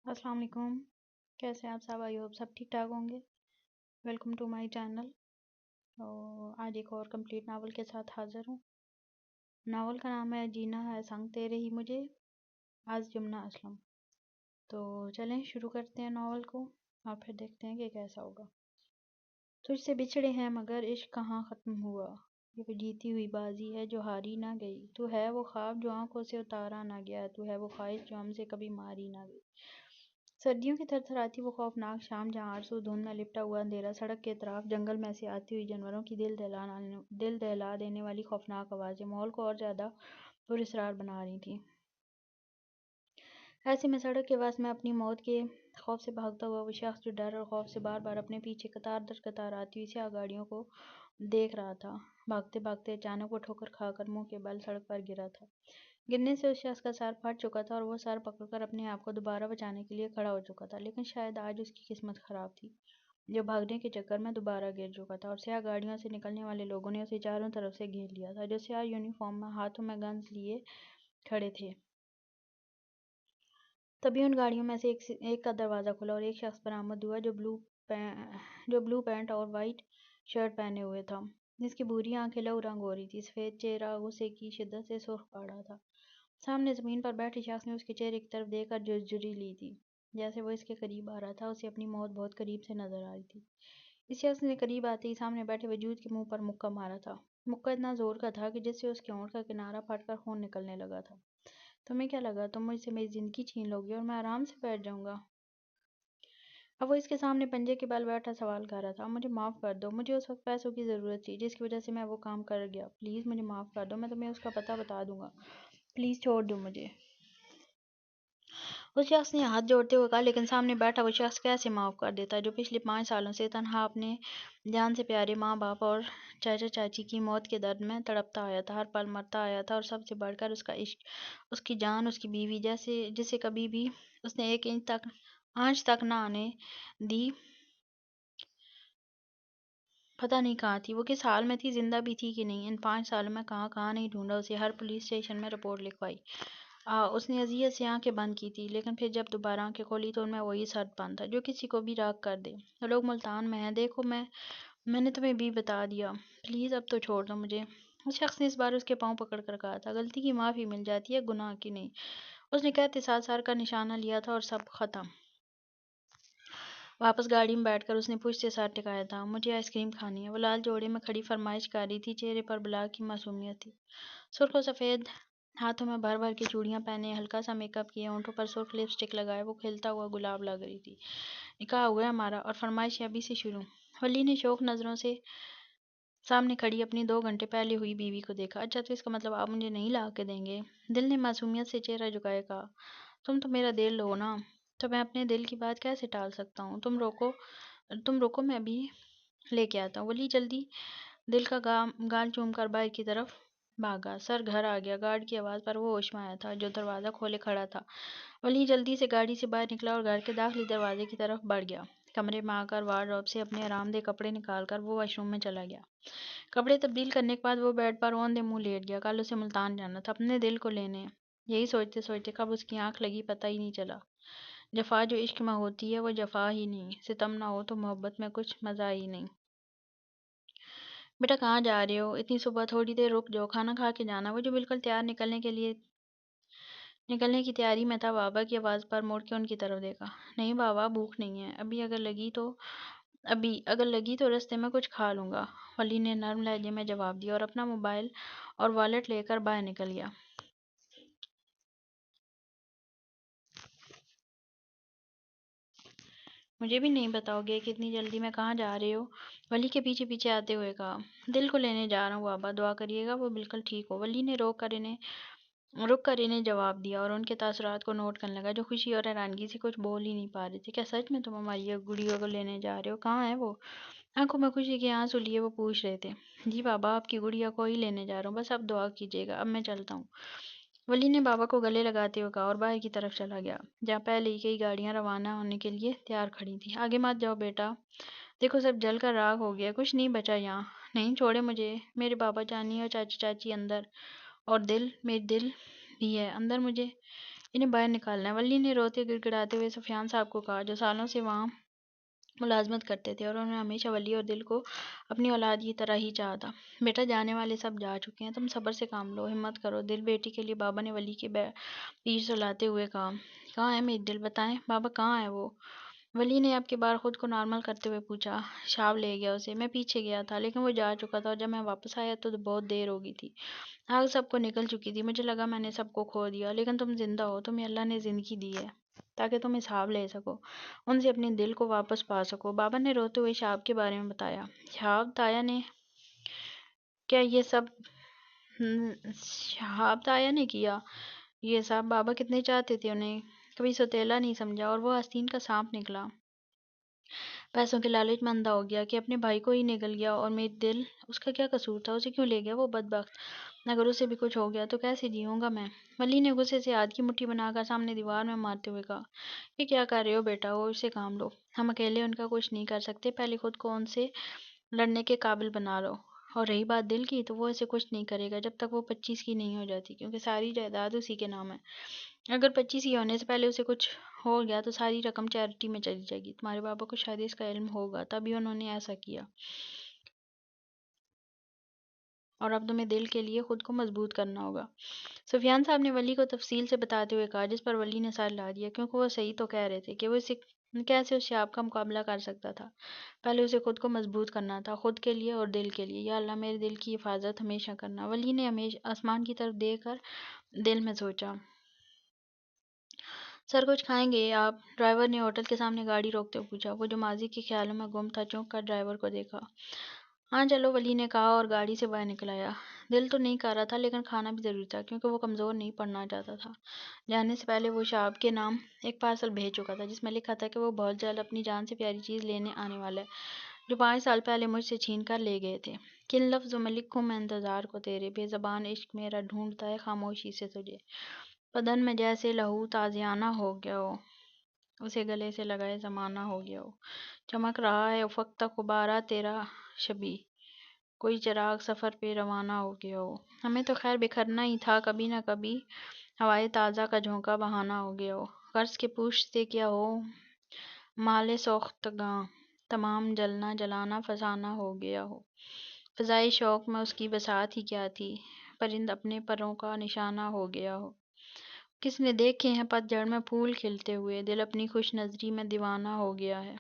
السلام علیکم، کیسے ہیں آپ سب؟ آئی ہوپ سب ٹھیک ٹھاک ہوں گے۔ Welcome to my channel. آج ایک اور کمپلیٹ ناول کے ساتھ حاضر ہوں۔ ناول کا نام ہے جینا ہے سنگ تیرے ہی مجھے، آج جمنہ اسلم۔ تو چلیں شروع کرتے ہیں ناول کو اور پھر دیکھتے ہیں کہ کیسا ہوگا۔ تجھ سے بچھڑے ہیں مگر عشق کہاں ختم ہوا، یہ وہ جیتی ہوئی بازی ہے جو ہاری نہ گئی، تو ہے وہ خواب جو آنکھوں سے اتارا نہ گیا، تو ہے وہ خواہش جو ہم سے کبھی ماری نہ گئی۔ سردیوں کی تھرتھراتی وہ خوفناک شام جہاں آرزو دھند میں لپٹا ہوا اندھیرا، سڑک کے اطراف جنگل میں سے آتی ہوئی جانوروں کی دل دہلا دینے والی خوفناک آوازیں ماحول کو اور زیادہ پراسرار بنا رہی تھیں۔ ایسے میں سڑک کے وسط میں اپنی موت کے خوف سے بھاگتا ہوا وہ شخص جو ڈر اور خوف سے بار بار اپنے پیچھے قطار در قطار آتی ہوئی سیاہ گاڑیوں کو دیکھ رہا تھا، بھاگتے بھاگتے اچانک وہ ٹھوکر کھا کر منہ کے بل سڑک پر گرا تھا۔ گرنے سے اس شخص کا سر پھٹ چکا تھا اور وہ سر پکڑ کر اپنے آپ کو دوبارہ بچانے کے لیے کھڑا ہو چکا تھا، لیکن شاید آج اس کی قسمت خراب تھی جو بھاگنے کے چکر میں دوبارہ گر چکا تھا، اور سیاہ گاڑیوں سے نکلنے والے لوگوں نے اسے چاروں طرف سے گھیر لیا تھا جو سیاہ یونیفارم میں ہاتھوں میں گنز لیے کھڑے تھے۔ تبھی ان گاڑیوں میں سے ایک کا دروازہ کھلا اور ایک شخص برآمد ہوا جو بلو پینٹ اور وائٹ شرٹ پہنے ہوئے تھا، جس کی بھوری آنکھیں لہو رنگ ہو رہی تھی، سفید چہرہ غصے کی شدت سے سرخ پڑ رہا تھا۔ سامنے زمین پر بیٹھے شخص نے اس کے چہرے کی طرف دیکھ کر جھرجھری لی تھی، جیسے وہ اس کے قریب آ رہا تھا، اسے اپنی موت بہت قریب سے نظر آ رہی تھی۔ اس شخص نے قریب آتے ہی سامنے بیٹھے وجود کے منہ پر مکہ مارا تھا، مکہ اتنا زور کا تھا کہ جس سے اس کے ہونٹ کا کنارہ پھٹ کر خون نکلنے لگا تھا۔ تمہیں کیا لگا تم مجھ سے میری زندگی چھین لو گے اور میں آرام سے بیٹھ جاؤں گا؟ اب وہ اس کے سامنے پنجے کے بل بیٹھا سوال کر رہا تھا۔ مجھے معاف کر دو، مجھے اس وقت پیسوں کی ضرورت تھی جس کی وجہ سے میں وہ کام کر گیا، پلیز مجھے معاف کر دو، میں تمہیں اس کا پتہ بتا دوں گا، پلیز چھوڑ دو مجھے۔ اس شخص نے ہاتھ جوڑتے ہوئے کہا، لیکن سامنے بیٹھا وہ شخص کیسے معاف کر دیتا جو پچھلے 5 سالوں سے تنہا اپنے جان سے پیارے ماں باپ اور چاچا چاچی کی موت کے درد میں تڑپتا آیا تھا، ہر پل مرتا آیا تھا، اور سب سے بڑھ کر اس کا عشق، اس کی جان، اس کی بیوی، جسے کبھی بھی اس نے ایک آنچ تک نہ آنے دی، پتہ نہیں کہاں تھی، وہ کس حال میں تھی، زندہ بھی تھی کہ نہیں۔ ان 5 سالوں میں کہاں کہاں نہیں ڈھونڈا اسے، ہر پولیس اسٹیشن میں رپورٹ لکھوائی۔ اس نے اذیت سے آنکھیں بند کی تھی، لیکن پھر جب دوبارہ آنکھیں کھولی تو ان میں وہی سرد پن تھا جو کسی کو بھی راغ کر دے۔ لوگ ملتان میں ہیں، دیکھو میں نے تمہیں بھی بتا دیا، پلیز اب تو چھوڑ دو مجھے۔ اس شخص نے اس بار اس کے پاؤں پکڑ کر کہا تھا، غلطی کی معافی مل جاتی ہے، گناہ کی نہیں۔ اس نے کہتے ساتھ سر کا نشانہ لیا تھا اور سب ختم۔ واپس گاڑی میں بیٹھ کر اس نے پشت سے سر ٹکایا تھا۔ مجھے آئس کریم کھانی ہے، وہ لال جوڑے میں کھڑی فرمائش کر رہی تھی، چہرے پر بلا کی معصومیت تھی۔ سرخ و سفید ہاتھوں میں بھر بھر کے چوڑیاں پہنے، ہلکا سا میک اپ کیے، ہونٹوں پر سرخ لپسٹک لگائے وہ کھلتا ہوا گلاب لگ رہی تھی۔ نکاح ہوا ہے ہمارا اور فرمائشیں ابھی سے شروع۔ ولی نے شوق نظروں سے سامنے کھڑی اپنی 2 گھنٹے پہلے ہوئی بیوی کو دیکھا۔ اچھا تو اس کا مطلب آپ مجھے نہیں لا کے دیں گے؟ دل نے معصومیت سے چہرہ جھکائے کہا، تم تو میرا دل ہو نا، تو میں اپنے دل کی بات کیسے ٹال سکتا ہوں؟ تم رکو میں ابھی لے کے آتا ہوں۔ ولی جلدی دل کا گال چوم کر باہر کی طرف بھاگا۔ سر گھر آ گیا، گارڈ کی آواز پر وہ ہوش میں آیا تھا جو دروازہ کھولے کھڑا تھا۔ ولی جلدی سے گاڑی سے باہر نکلا اور گھر کے داخلی دروازے کی طرف بڑھ گیا۔ کمرے میں آ کر وارڈروب سے اپنے آرام دہ کپڑے نکال کر وہ واش روم میں چلا گیا۔ کپڑے تبدیل کرنے کے بعد وہ بیڈ پر اوندھے منہ لیٹ گیا۔ کل اسے ملتان جانا تھا اپنے دل کو لینے، یہی سوچتے سوچتے کب اس کی آنکھ لگی پتہ ہی نہیں چلا۔ جفا جو عشق میں ہوتی ہے وہ جفا ہی نہیں، ستم نہ ہو تو محبت میں کچھ مزہ ہی نہیں۔ بیٹا کہاں جا رہے ہو؟ اتنی صبح، تھوڑی دیر رک جاؤ، کھانا کھا کے جانا۔ وہ جو بالکل تیار نکلنے کی تیاری میں تھا، بابا کی آواز پر مڑ کے ان کی طرف دیکھا۔ نہیں بابا، بھوک نہیں ہے ابھی، اگر لگی تو رستے میں کچھ کھا لوں گا، ولی نے نرم لہجے میں جواب دیا اور اپنا موبائل اور والیٹ لے کر باہر نکل گیا۔ مجھے بھی نہیں بتاؤ گے کہ اتنی جلدی میں کہاں جا رہے ہو؟ ولی کے پیچھے پیچھے آتے ہوئے کہا۔ دل کو لینے جا رہا ہوں بابا، دعا کریے گا وہ بالکل ٹھیک ہو۔ ولی نے رک کر انہیں جواب دیا اور ان کے تاثرات کو نوٹ کرنے لگا جو خوشی اور حیرانگی سے کچھ بول ہی نہیں پا رہے تھے۔ کیا سچ میں تم ہماری گڑیا کو لینے جا رہے ہو؟ کہاں ہے وہ؟ آنکھوں میں خوشی کے آنسو لیے وہ پوچھ رہے تھے۔ جی بابا، آپ کی گڑیا کو ہی لینے جا رہا ہوں، بس اب دعا کیجیے گا، اب میں چلتا ہوں، ولی نے بابا کو گلے لگاتے ہوئے کہا اور باہر کی طرف چلا گیا جہاں پہلے ہی کئی گاڑیاں روانہ ہونے کے لیے تیار کھڑی تھیں۔ آگے مت جاؤ بیٹا، دیکھو سب جل کر راکھ ہو گیا، کچھ نہیں بچا یہاں۔ نہیں چھوڑے مجھے، میرے بابا جانی اور چاچا چاچی اندر، اور میرے دل بھی ہے اندر، مجھے انہیں باہر نکالنا ہے۔ ولی نے روتے گڑ گڑاتے ہوئے سفیان صاحب کو کہا، جو سالوں سے وہاں ملازمت کرتے تھے اور انہوں نے ہمیشہ ولی اور دل کو اپنی اولاد کی طرح ہی چاہا تھا، بیٹا جانے والے سب جا چکے ہیں، تم صبر سے کام لو، ہمت کرو۔ دل بیٹی کے لیے بابا نے ولی کی پیر سلاتے ہوئے کہا، کہاں ہے میری دل، بتائیں بابا کہاں ہے وہ؟ ولی نے اب کی بار خود کو نارمل کرتے ہوئے پوچھا، شاب لے گیا اسے، میں پیچھے گیا تھا لیکن وہ جا چکا تھا، اور جب میں واپس آیا تو بہت دیر ہو گئی تھی، آگ سب کو نکل چکی تھی، مجھے لگا میں نے سب کو کھو دیا، لیکن تم زندہ ہو، تمہیں اللہ نے زندگی دی ہے تاکہ تم حساب لے سکو، ان سے اپنے دل کو واپس پا سکو۔ بابا نے روتے ہوئے شہاب کے بارے میں بتایا۔ شہاب تایا نے کیا یہ سب شہاب تایا نے کیا یہ سب؟ بابا کتنے چاہتے تھے انہیں، کبھی سوتیلا نہیں سمجھا، اور وہ آستین کا سانپ نکلا، پیسوں کے لالچ میں اندھا ہو گیا کہ اپنے بھائی کو ہی نگل گیا، اور میری دل، اس کا کیا قصور تھا، اسے کیوں لے گیا وہ بدبخت؟ اگر اسے بھی کچھ ہو گیا تو کیسے جیوں گا میں؟ ولی نے غصے سے ہاتھ کی مٹھی بنا کر سامنے دیوار میں مارتے ہوئے کہا، یہ کیا کر رہے ہو بیٹا، وہ سے کام لو، ہم اکیلے ان کا کچھ نہیں کر سکتے، پہلے خود کو ان سے لڑنے کے قابل بنا لو، اور رہی بات دل کی تو وہ اسے کچھ نہیں کرے گا جب تک وہ 25 کی نہیں ہو جاتی، کیونکہ ساری جائیداد اسی کے نام ہے، اگر 25 کی ہونے سے پہلے اسے کچھ ہو گیا تو ساری رقم چیریٹی میں چلی جائے گی، تمہارے بابا کو شاید اس کا علم ہوگا تبھی انہوں نے ایسا کیا، اور اب تمہیں دل کے لیے خود کو مضبوط کرنا ہوگا۔ سفیان صاحب نے ولی کو تفصیل سے بتاتے ہوئے کہا، جس پر ولی نے سر ہلا دیا، کیونکہ وہ صحیح تو کہہ رہے تھے کہ وہ اسے کیسے اس شہاب کا مقابلہ کر سکتا تھا، پہلے اسے خود کو مضبوط کرنا تھا، خود کے لیے اور دل کے لیے۔ یا اللہ میرے دل کی حفاظت ہمیشہ کرنا۔ ولی نے ہمیشہ آسمان کی طرف دیکھ کر دل میں سوچا، سر کچھ کھائیں گے آپ؟ ڈرائیور نے ہوٹل کے سامنے گاڑی روکتے ہوئے پوچھا۔ وہ جو ماضی کے خیالوں میں گم تھا چونک کر ڈرائیور کو دیکھا۔ ہاں چلو، ولی نے کہا اور گاڑی سے باہر نکل آیا۔ دل تو نہیں کر رہا تھا لیکن کھانا بھی ضروری تھا کیونکہ وہ کمزور نہیں پڑنا چاہتا تھا۔ جانے سے پہلے وہ شہاب کے نام ایک پارسل بھیج چکا تھا جس میں لکھا تھا کہ وہ بہت جلد اپنی جان سے پیاری چیز لینے آنے والا ہے جو 5 سال پہلے مجھ سے چھین کر لے گئے تھے۔ کن لفظوں میں لکھوں میں انتظار کو تیرے، بے زبان عشق میرا ڈھونڈتا ہے خاموشی سے تجھے، بدن میں جیسے لہو تازیانہ ہو گیا ہو، اسے گلے سے لگائے زمانہ ہو گیا ہو، چمک رہا ہے افق تک غبارہ تیرا شبی، کوئی چراغ سفر پہ روانہ ہو گیا ہو، ہمیں تو خیر بکھرنا ہی تھا کبھی نہ کبھی، ہوائے تازہ کا جھونکا بہانہ ہو گیا ہو، غرض کے پوچھ سے کیا ہو، مال سوختگاں تمام جلنا جلانا فسانہ ہو گیا ہو، فضائے شوق میں اس کی بساط ہی کیا تھی، پرند اپنے پروں کا نشانہ ہو گیا ہو، کس نے دیکھے ہیں پت جھڑ میں پھول کھلتے ہوئے، دل اپنی خوش نظری میں دیوانہ ہو گیا ہے۔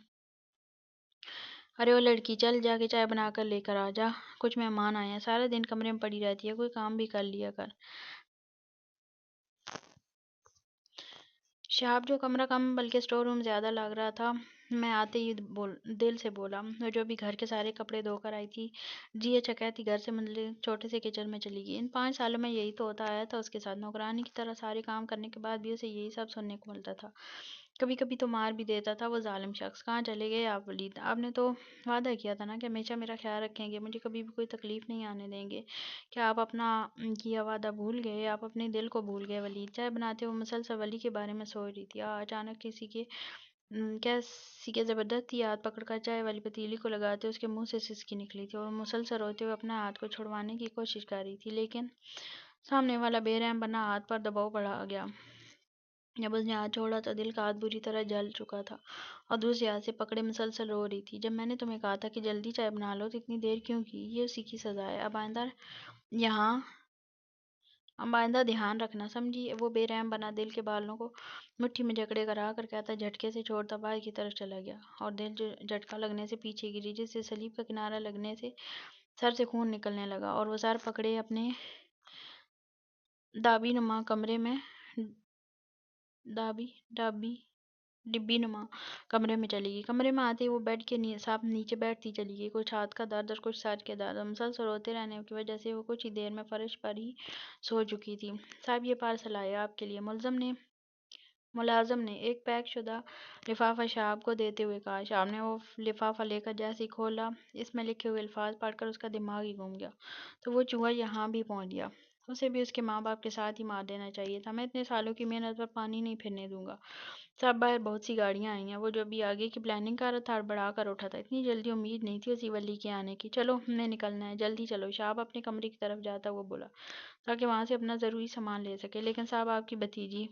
ارے او لڑکی، چل جا کے چائے بنا کر لے کر آ جا، کچھ مہمان آئے ہیں، سارا دن کمرے میں پڑی رہتی ہے، کوئی کام بھی کر لیا کر۔ شہاب جو کمرہ کم بلکہ اسٹور روم زیادہ لگ رہا تھا میں آتے ہی دل سے بولا، وہ جو ابھی گھر کے سارے کپڑے دھو کر آئی تھی، جی اچھا کہتی گھر سے منسلک چھوٹے سے کچن میں چلی گئی۔ ان 5 سالوں میں یہی تو ہوتا آیا تھا اس کے ساتھ، نوکرانی کی طرح سارے کام کرنے کے بعد بھی اسے یہی سب سننے کو ملتا تھا، کبھی کبھی تو مار بھی دیتا تھا وہ ظالم شخص۔ کہاں چلے گئے آپ ولید؟ آپ نے تو وعدہ کیا تھا نا کہ ہمیشہ میرا خیال رکھیں گے، مجھے کبھی بھی کوئی تکلیف نہیں آنے دیں گے، کیا آپ اپنا کیا وعدہ بھول گئے؟ آپ اپنے دل کو بھول گئے ولید؟ چائے بناتے ہوئے مسلسل ولی کے بارے میں سوچ رہی تھی، اچانک کسی کے زبردست ہاتھ پکڑ کر چائے والی پتیلی کو لگاتے اس کے منہ سے سسکی نکلی تھی اور وہ مسلسل روتے ہوئے اپنا ہاتھ کو چھڑوانے کی کوشش کر رہی تھی، لیکن سامنے والا بے رحم بنا ہاتھ پر دباؤ بڑھا گیا۔ جب اس نے ہاتھ چھوڑا تو دل کا ہاتھ بری طرح جل چکا تھا اور دوسرے ہاتھ سے پکڑے مسلسل رو رہی تھی۔ جب میں نے تمہیں کہا تھا کہ جلدی چائے بنا لو تو اتنی دیر کیوں کی؟ یہ اسی کی سزا ہے، اب آئندہ دھیان رکھنا، سمجھی؟ وہ بے رحم بنا دل کے بالوں کو مٹھی میں جکڑے کر آ کر کہتا جھٹکے سے چھوڑتا باہر کی طرف چلا گیا اور دل جو جھٹکا لگنے سے پیچھے گری، جس سے سلیب کا کنارہ لگنے سے سر سے خون نکلنے لگا اور وہ سر پکڑے اپنے ڈابی نما ڈبی نما کمرے میں چلی گئی۔ کمرے میں آتے ہی وہ بیڈ کے ساتھ نیچے بیٹھتی چلی گئی، کچھ ہاتھ کا درد اور کچھ سر کے درد، اور مسلسل روتے رہنے کی وجہ سے وہ کچھ ہی دیر میں فرش پر ہی سو چکی تھی۔ صاحب یہ پارسل آیا آپ کے لیے، ملازم نے ایک پیک شدہ لفافہ شہاب کو دیتے ہوئے کہا۔ شہاب نے وہ لفافہ لے کر جیسے ہی کھولا، اس میں لکھے ہوئے الفاظ پڑھ کر اس کا دماغ ہی گھوم گیا، تو وہ چوہا یہاں بھی پہنچ گیا، اسے بھی اس کے ماں باپ کے ساتھ ہی مار دینا چاہیے تھا، میں اتنے سالوں کی محنت پر پانی نہیں پھرنے دوں گا۔ صاحب باہر بہت سی گاڑیاں آئی ہیں، وہ جو ابھی آگے کی پلاننگ کر رہا تھا ہڑبڑا کر اٹھا تھا، اتنی جلدی امید نہیں تھی اسی ولی کے آنے کی، چلو ہم نے نکلنا ہے، جلدی چلو۔ شہاب اپنے کمرے کی طرف جاتا ہوا بولا تاکہ وہاں سے اپنا ضروری سامان لے سکے، لیکن صاحب آپ کی بھتیجی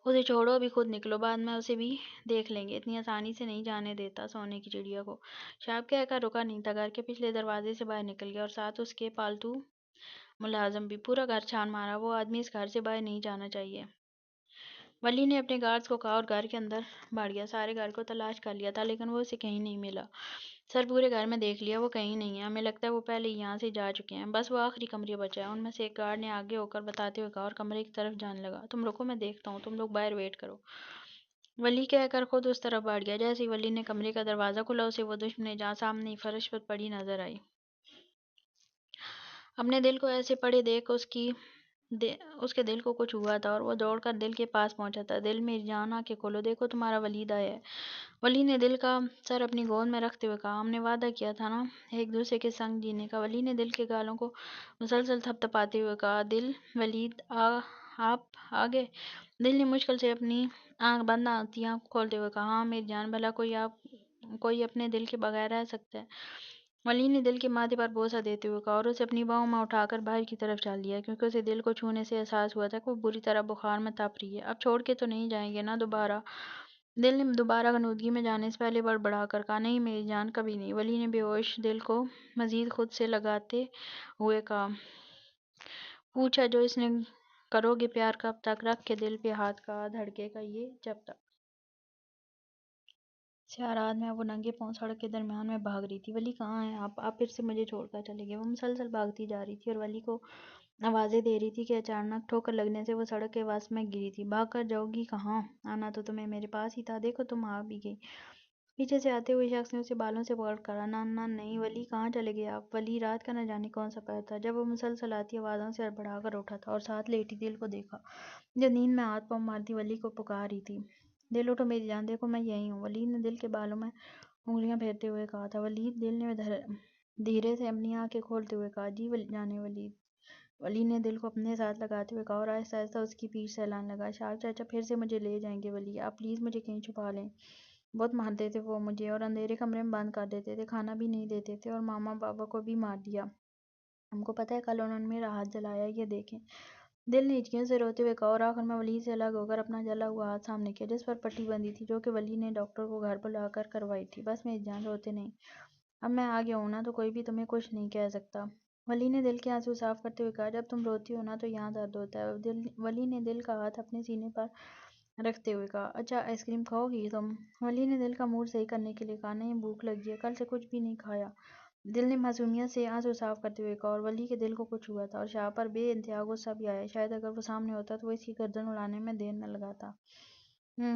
اسے چھوڑو، ابھی خود نکلو، بعد میں اسے بھی دیکھ لیں گے، اتنی آسانی سے نہیں جانے دیتا سونے کی چڑیا کو۔ شعیب کہہ کر رکا نہیں تھا، گھر کے پچھلے دروازے سے باہر نکل گیا اور ساتھ اس کے پالتو ملازم بھی۔ پورا گھر چھان مارا، وہ آدمی اس گھر سے باہر نہیں جانا چاہیے۔ ولی نے اپنے گارڈز کو کہا اور گھر کے اندر بڑھ گیا۔ سارے گھر کو تلاش کر لیا تھا لیکن وہ اسے کہیں نہیں ملا۔ سر پورے گھر میں دیکھ لیا، وہ کہیں نہیں ہے، ہمیں لگتا ہے وہ پہلے ہی یہاں سے جا چکے ہیں، بس وہ آخری کمرہ بچا ہے۔ ان میں سے ایک گارڈ نے آگے ہو کر بتاتے ہوئے کہا اور کمرے کی طرف جانے لگا۔ تم رکو، میں دیکھتا ہوں، تم لوگ باہر ویٹ کرو۔ ولی کہہ کر خود اس طرف بڑھ گیا۔ جیسے ہی ولی نے کمرے کا دروازہ کھولا، اسے وہ دشمن جہاں سامنے ہی فرش پر پڑی نظر آئی۔ اپنے دل کو ایسے پڑے دیکھ اس کے دل کو کچھ ہوا تھا اور وہ دوڑ کر دل کے پاس پہنچا تھا۔ دل، میری جان، آنکھیں کھولو، دیکھو تمہارا ولید آیا ہے۔ ولی نے دل کا سر اپنی گود میں رکھتے ہوئے کہا، ہم نے وعدہ کیا تھا نا ایک دوسرے کے سنگ جینے کا۔ ولی نے دل کے گالوں کو مسلسل تھپ تھپاتے ہوئے کہا، دل، ولید آپ آ گئے؟ دل نے مشکل سے اپنی بند آنکھیں کھولتے ہوئے کہا، ہاں میری جان، بھلا کوئی اپنے دل کے بغیر رہ سکتا ہے؟ ولی نے دل کے ماتھے پر بوسہ دیتے ہوئے کہا اور اسے اپنی باہوں میں اٹھا کر باہر کی طرف چل دیا، کیونکہ اسے دل کو چھونے سے احساس ہوا تھا کہ وہ بری طرح بخار میں تپ رہی ہے۔ اب چھوڑ کے تو نہیں جائیں گے نا دوبارہ؟ دل نے دوبارہ غنودگی میں جانے سے پہلے بڑبڑا کر کہا، نہیں میری جان، کبھی نہیں۔ ولی نے بے ہوش دل کو مزید خود سے لگاتے ہوئے پوچھا، جو اس نے کرو گے پیار کب تک؟ رکھ کے دل پہ ہاتھ، کہا، دھڑکے گا یہ جب تک۔ سیاہ رات میں وہ ننگے پاؤں سڑک کے درمیان میں بھاگ رہی تھی۔ ولی کہاں ہیں آپ پھر سے مجھے چھوڑ کر چلے گئے؟ وہ مسلسل بھاگتی جا رہی تھی اور ولی کو آوازیں دے رہی تھی کہ اچانک ٹھوکر لگنے سے وہ سڑک کے وسط میں گری تھی۔ بھاگ کر جاؤ گی کہاں؟ آنا تو تمہیں میرے پاس ہی تھا، دیکھو تم آ بھی گئی۔ پیچھے سے آتے ہوئے شخص نے اسے بالوں سے پکڑ کر کہا، نہ نہیں ولی، کہاں چلے گئے آپ؟ ولی رات کا نہ جانے کون سا پہر تھا جب وہ مسلسل آتی آوازوں سے ہڑبڑا کر اٹھا تھا اور ساتھ لیٹی دل کو دیکھا جو نیند میں ہاتھ پاؤں مارتی ولی کو پکار رہی تھی، دل اٹھو میری جان، دیکھو میں یہی ہوں۔ ولی نے دل کے بالوں میں انگلیاں پھیرتے ہوئے کہا تھا۔ ولید، دل نے دھیرے سے اپنی آنکھیں کھولتے ہوئے کہا، جی جانے ولید۔ ولی نے دل کو اپنے ساتھ لگاتے ہوئے کہا اور آہستہ آہستہ اس کی پیٹھ سہلانے لگا، شاہ چاچا پھر سے مجھے لے جائیں گے ولی، آپ پلیز مجھے کہیں چھپا لیں۔ بہت مارتے تھے وہ مجھے اور اندھیرے کمرے میں بند کر دیتے تھے، کھانا بھی نہیں دیتے تھے اور ماما بابا کو بھی مار دیا، ہم کو پتہ ہے کل انہوں نے میرا ہاتھ جلایا، یہ دیکھیں۔ دل نے ہچکیوں سے روتے ہوئے کہا اور آخر میں ولید سے الگ ہو کر اپنا جلا ہوا ہاتھ سامنے کیا جس پر پٹی بندھی تھی جو کہ ولی نے ڈاکٹر کو گھر بلا کر کروائی تھی۔ بس میری جان، روتے نہیں، اب میں آ گیا ہوں نا تو کوئی بھی تمہیں کچھ نہیں کہہ سکتا۔ ولی نے دل کے آنسو صاف کرتے ہوئے کہا، جب تم روتی ہو نا تو یہاں درد ہوتا ہے۔ ولی نے دل کا ہاتھ اپنے سینے پر رکھتے ہوئے کہا، اچھا آئس کریم کھاؤ گی تم؟ ولی نے دل کا موڈ صحیح کرنے کے لیے کہا، نہیں بھوک لگی ہے، کل سے کچھ بھی نہیں کھایا۔ دل نے معصومیت سے آنسو صاف کرتے ہوئے کہا اور ولی کے دل کو کچھ ہوا تھا اور شاہ پر بے انتہا غصہ بھی آیا، شاید اگر وہ سامنے ہوتا تو وہ اس کی گردن اڑانے میں دیر نہ لگاتا۔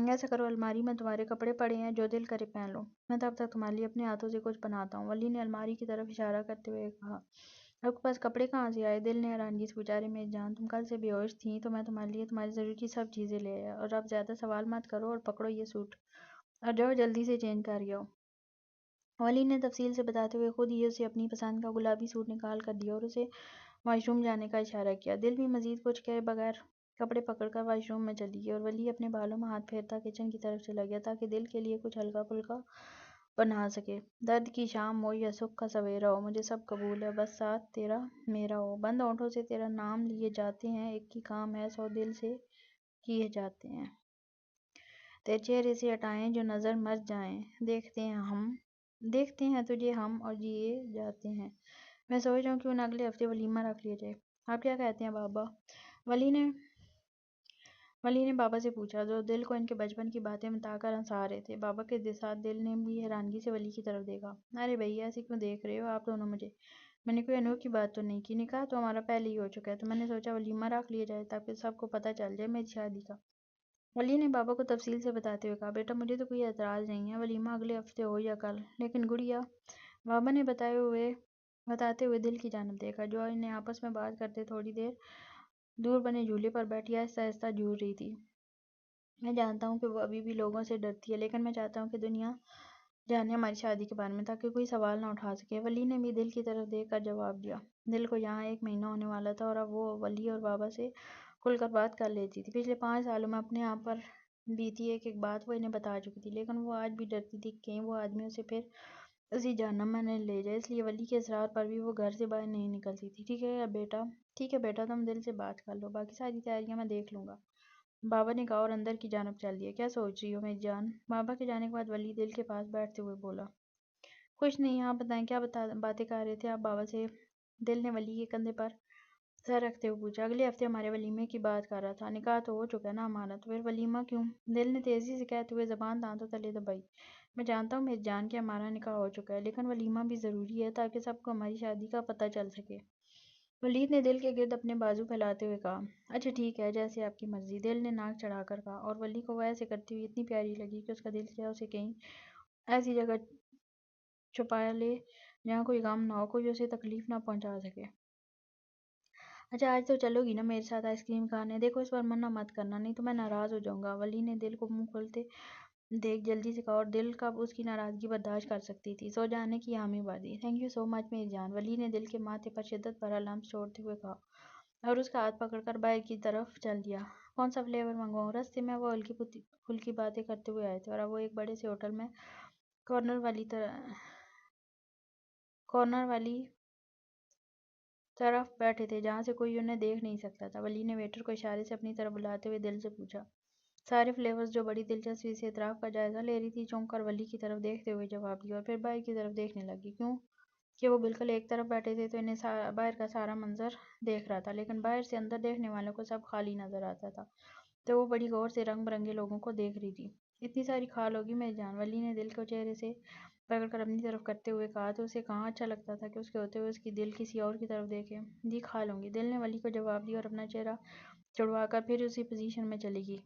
ایسا کرو، الماری میں تمہارے کپڑے پڑے ہیں، جو دل کرے پہن لو، میں تب تک تمہارے لیے اپنے ہاتھوں سے کچھ بناتا ہوں۔ ولی نے الماری کی طرف اشارہ کرتے ہوئے کہا، آپ کے پاس کپڑے کہاں سے آئے؟ دل نے حیرانگی سے پوچھا، ارے میری جان، تم کل سے بے ہوش تھیں تو میں تمہارے لیے تمہاری ضروری سب چیزیں لے آیا، اور اب زیادہ سوال مت کرو اور پکڑو یہ سوٹ اور جاؤ جلدی سے چینج کر کے آؤ۔ ولی نے تفصیل سے بتاتے ہوئے خود ہی اسے اپنی پسند کا گلابی سوٹ نکال کر دیا اور اسے واش روم جانے کا اشارہ کیا۔ دل بھی مزید کچھ کہے بغیر کپڑے پکڑ کر واش روم میں چلی گئی اور ولی اپنے بالوں میں ہاتھ پھیرتا کچن کی طرف چلا گیا تاکہ دل کے لیے کچھ ہلکا پھلکا بنا سکے۔ درد کی شام ہو یا سکھ کا سویرا ہو، مجھے سب قبول ہے، بس ساتھ تیرا میرا ہو، بند ہونٹوں سے تیرا نام لیے جاتے ہیں، ایک ہی کام ہے، 100 دل سے کیے جاتے ہیں، تیرے چہرے سے ہٹائیں جو نظر مر جائیں، دیکھتے ہیں تجھے ہم اور جیے جاتے ہیں۔ میں سوچ رہا ہوں کیوں نہ اگلے ہفتے ولیمہ رکھ لیا جائے، آپ کیا کہتے ہیں بابا؟ ولی نے بابا سے پوچھا جو دل کو ان کے بچپن کی باتیں بتا کر ہنسا رہے تھے۔ بابا کے ساتھ دل نے بھی حیرانگی سے ولی کی طرف دیکھا۔ ارے بھئی، ایسے کیوں دیکھ رہے ہو آپ دونوں مجھے؟ میں نے کوئی انوکھی بات تو نہیں کی، نکاح تو ہمارا پہلے ہی ہو چکا ہے، تو میں نے سوچا ولیمہ رکھ لیا جائے تاکہ سب کو پتہ چل جائے میری شادی کا۔ ولی نے بابا کو تفصیل سے بتاتے ہوئے کہا، بیٹا مجھے تو کوئی اعتراض نہیں ہے، ولیمہ اگلے ہفتے ہو یا کل، لیکن گڑیا، بابا نے بتاتے ہوئے دل کی جانب دیکھا جو انہیں آپس میں بات کرتے تھوڑی دیر دور بنے جھولے پر بیٹھی آہستہ آہستہ جھول رہی تھی۔ میں جانتا ہوں کہ وہ ابھی بھی لوگوں سے ڈرتی ہے، لیکن میں چاہتا ہوں کہ دنیا جانے ہماری شادی کے بارے میں تاکہ کوئی سوال نہ اٹھا سکے۔ ولی نے بھی دل کی طرف دیکھ کر جواب دیا۔ دل کو یہاں 1 مہینہ ہونے والا تھا اور اب وہ ولی اور بابا سے کھل کر بات کر لیتی تھی۔ پچھلے 5 سالوں میں اپنے آپ پر بیتی ایک بات وہ انہیں بتا چکی تھی، لیکن وہ آج بھی ڈرتی تھی کہ کہیں وہ آدمی اسے پھر اسی جہنم میں نہ لے جائے، اس لیے ولی کے اصرار پر بھی وہ گھر سے باہر نہیں نکلتی تھی۔ ٹھیک ہے بیٹا، تم دل سے بات کر لو، باقی ساری تیاریاں میں دیکھ لوں گا۔ بابا نے کہا اور اندر کی جانب چل دیا۔ کیا سوچ رہی ہو میری جان؟ بابا کے جانے کے بعد ولی دل کے پاس بیٹھتے ہوئے بولا۔ کچھ نہیں، آپ بتائیں کیا باتیں کر رہے تھے آپ بابا سے؟ دل نے ولی کے کندھے پر سر رکھتے ہوئے پوچھا۔ اگلے ہفتے ہمارے ولیمے کی بات کر رہا تھا۔ نکاح تو ہو چکا ہے نا ہمارا، تو پھر ولیمہ کیوں؟ دل نے تیزی سے کہتے ہوئے زبان دانتوں تلے دبائی۔ میں جانتا ہوں میری جان کہ ہمارا نکاح ہو چکا ہے، لیکن ولیمہ بھی ضروری ہے تاکہ سب کو ہماری شادی کا پتہ چل سکے۔ ولید نے دل کے گرد اپنے بازو پھیلاتے ہوئے کہا۔ اچھا ٹھیک ہے، جیسے آپ کی مرضی، دل نے ناک چڑھا کر کہا، اور ولی کو وہ ایسے کرتی ہوئی اتنی پیاری لگی کہ اس کا دل کیا اسے کہیں ایسی جگہ چھپا لے جہاں کوئی غم نہ ہو، کوئی اسے تکلیف نہ پہنچا سکے۔ اچھا آج تو چلو گی نا میرے ساتھ آئس کریم کھانے؟ دیکھو اس پر منع مت کرنا، نہیں تو میں ناراض ہو جاؤں گا۔ ولی نے دل کو منہ کھولتے دیکھ جلدی سے کہا، اور دل کب اس کی ناراضگی برداشت کر سکتی تھی۔ سو جانے کی حامی بھری۔ تھینک یو سو مچ میری جان، ولی نے دل کے ماتھے پر شدت بھرا لمس چھوڑتے ہوئے کہا، اور اس کا ہاتھ پکڑ کر باہر کی طرف چل دیا۔ کون سا فلیور منگواؤں؟ رستے میں وہ ہلکی پھلکی باتیں کرتے ہوئے آئے تھے، اور اب وہ ایک بڑے سے ہوٹل میں کارنر والی طرف بیٹھے تھے جہاں سے کوئی انہیں دیکھ نہیں سکتا تھا۔ ولی نے ویٹر کو اشارے سے اپنی طرف بلاتے ہوئے دل سے پوچھا۔ سارے فلیورز، جو بڑی دلچسپی سے اطراف کا جائزہ لے رہی تھی، چونک کر ولی کی طرف دیکھتے ہوئے جواب دیا، اور پھر باہر کی طرف دیکھنے لگی۔ کیوں کہ وہ بالکل ایک طرف بیٹھے تھے تو انہیں باہر کا سارا منظر دیکھ رہا تھا، لیکن باہر سے اندر دیکھنے والوں کو سب خالی نظر آتا تھا، تو وہ بڑی غور سے رنگ برنگے لوگوں کو دیکھ رہی تھی۔ اتنی ساری کھال ہوگی میری جان، ولی نے دل کو چہرے سے پکڑ کر اپنی طرف کرتے ہوئے کہا، تو اسے کہاں اچھا لگتا تھا کہ اس کے ہوتے ہوئے اس کی دل کسی اور کی طرف دیکھے۔ جی کھا لوں گی، دل نے ولی کو جواب دیا اور اپنا چہرہ چھڑوا کر پھر اسی پوزیشن میں چلی گئی۔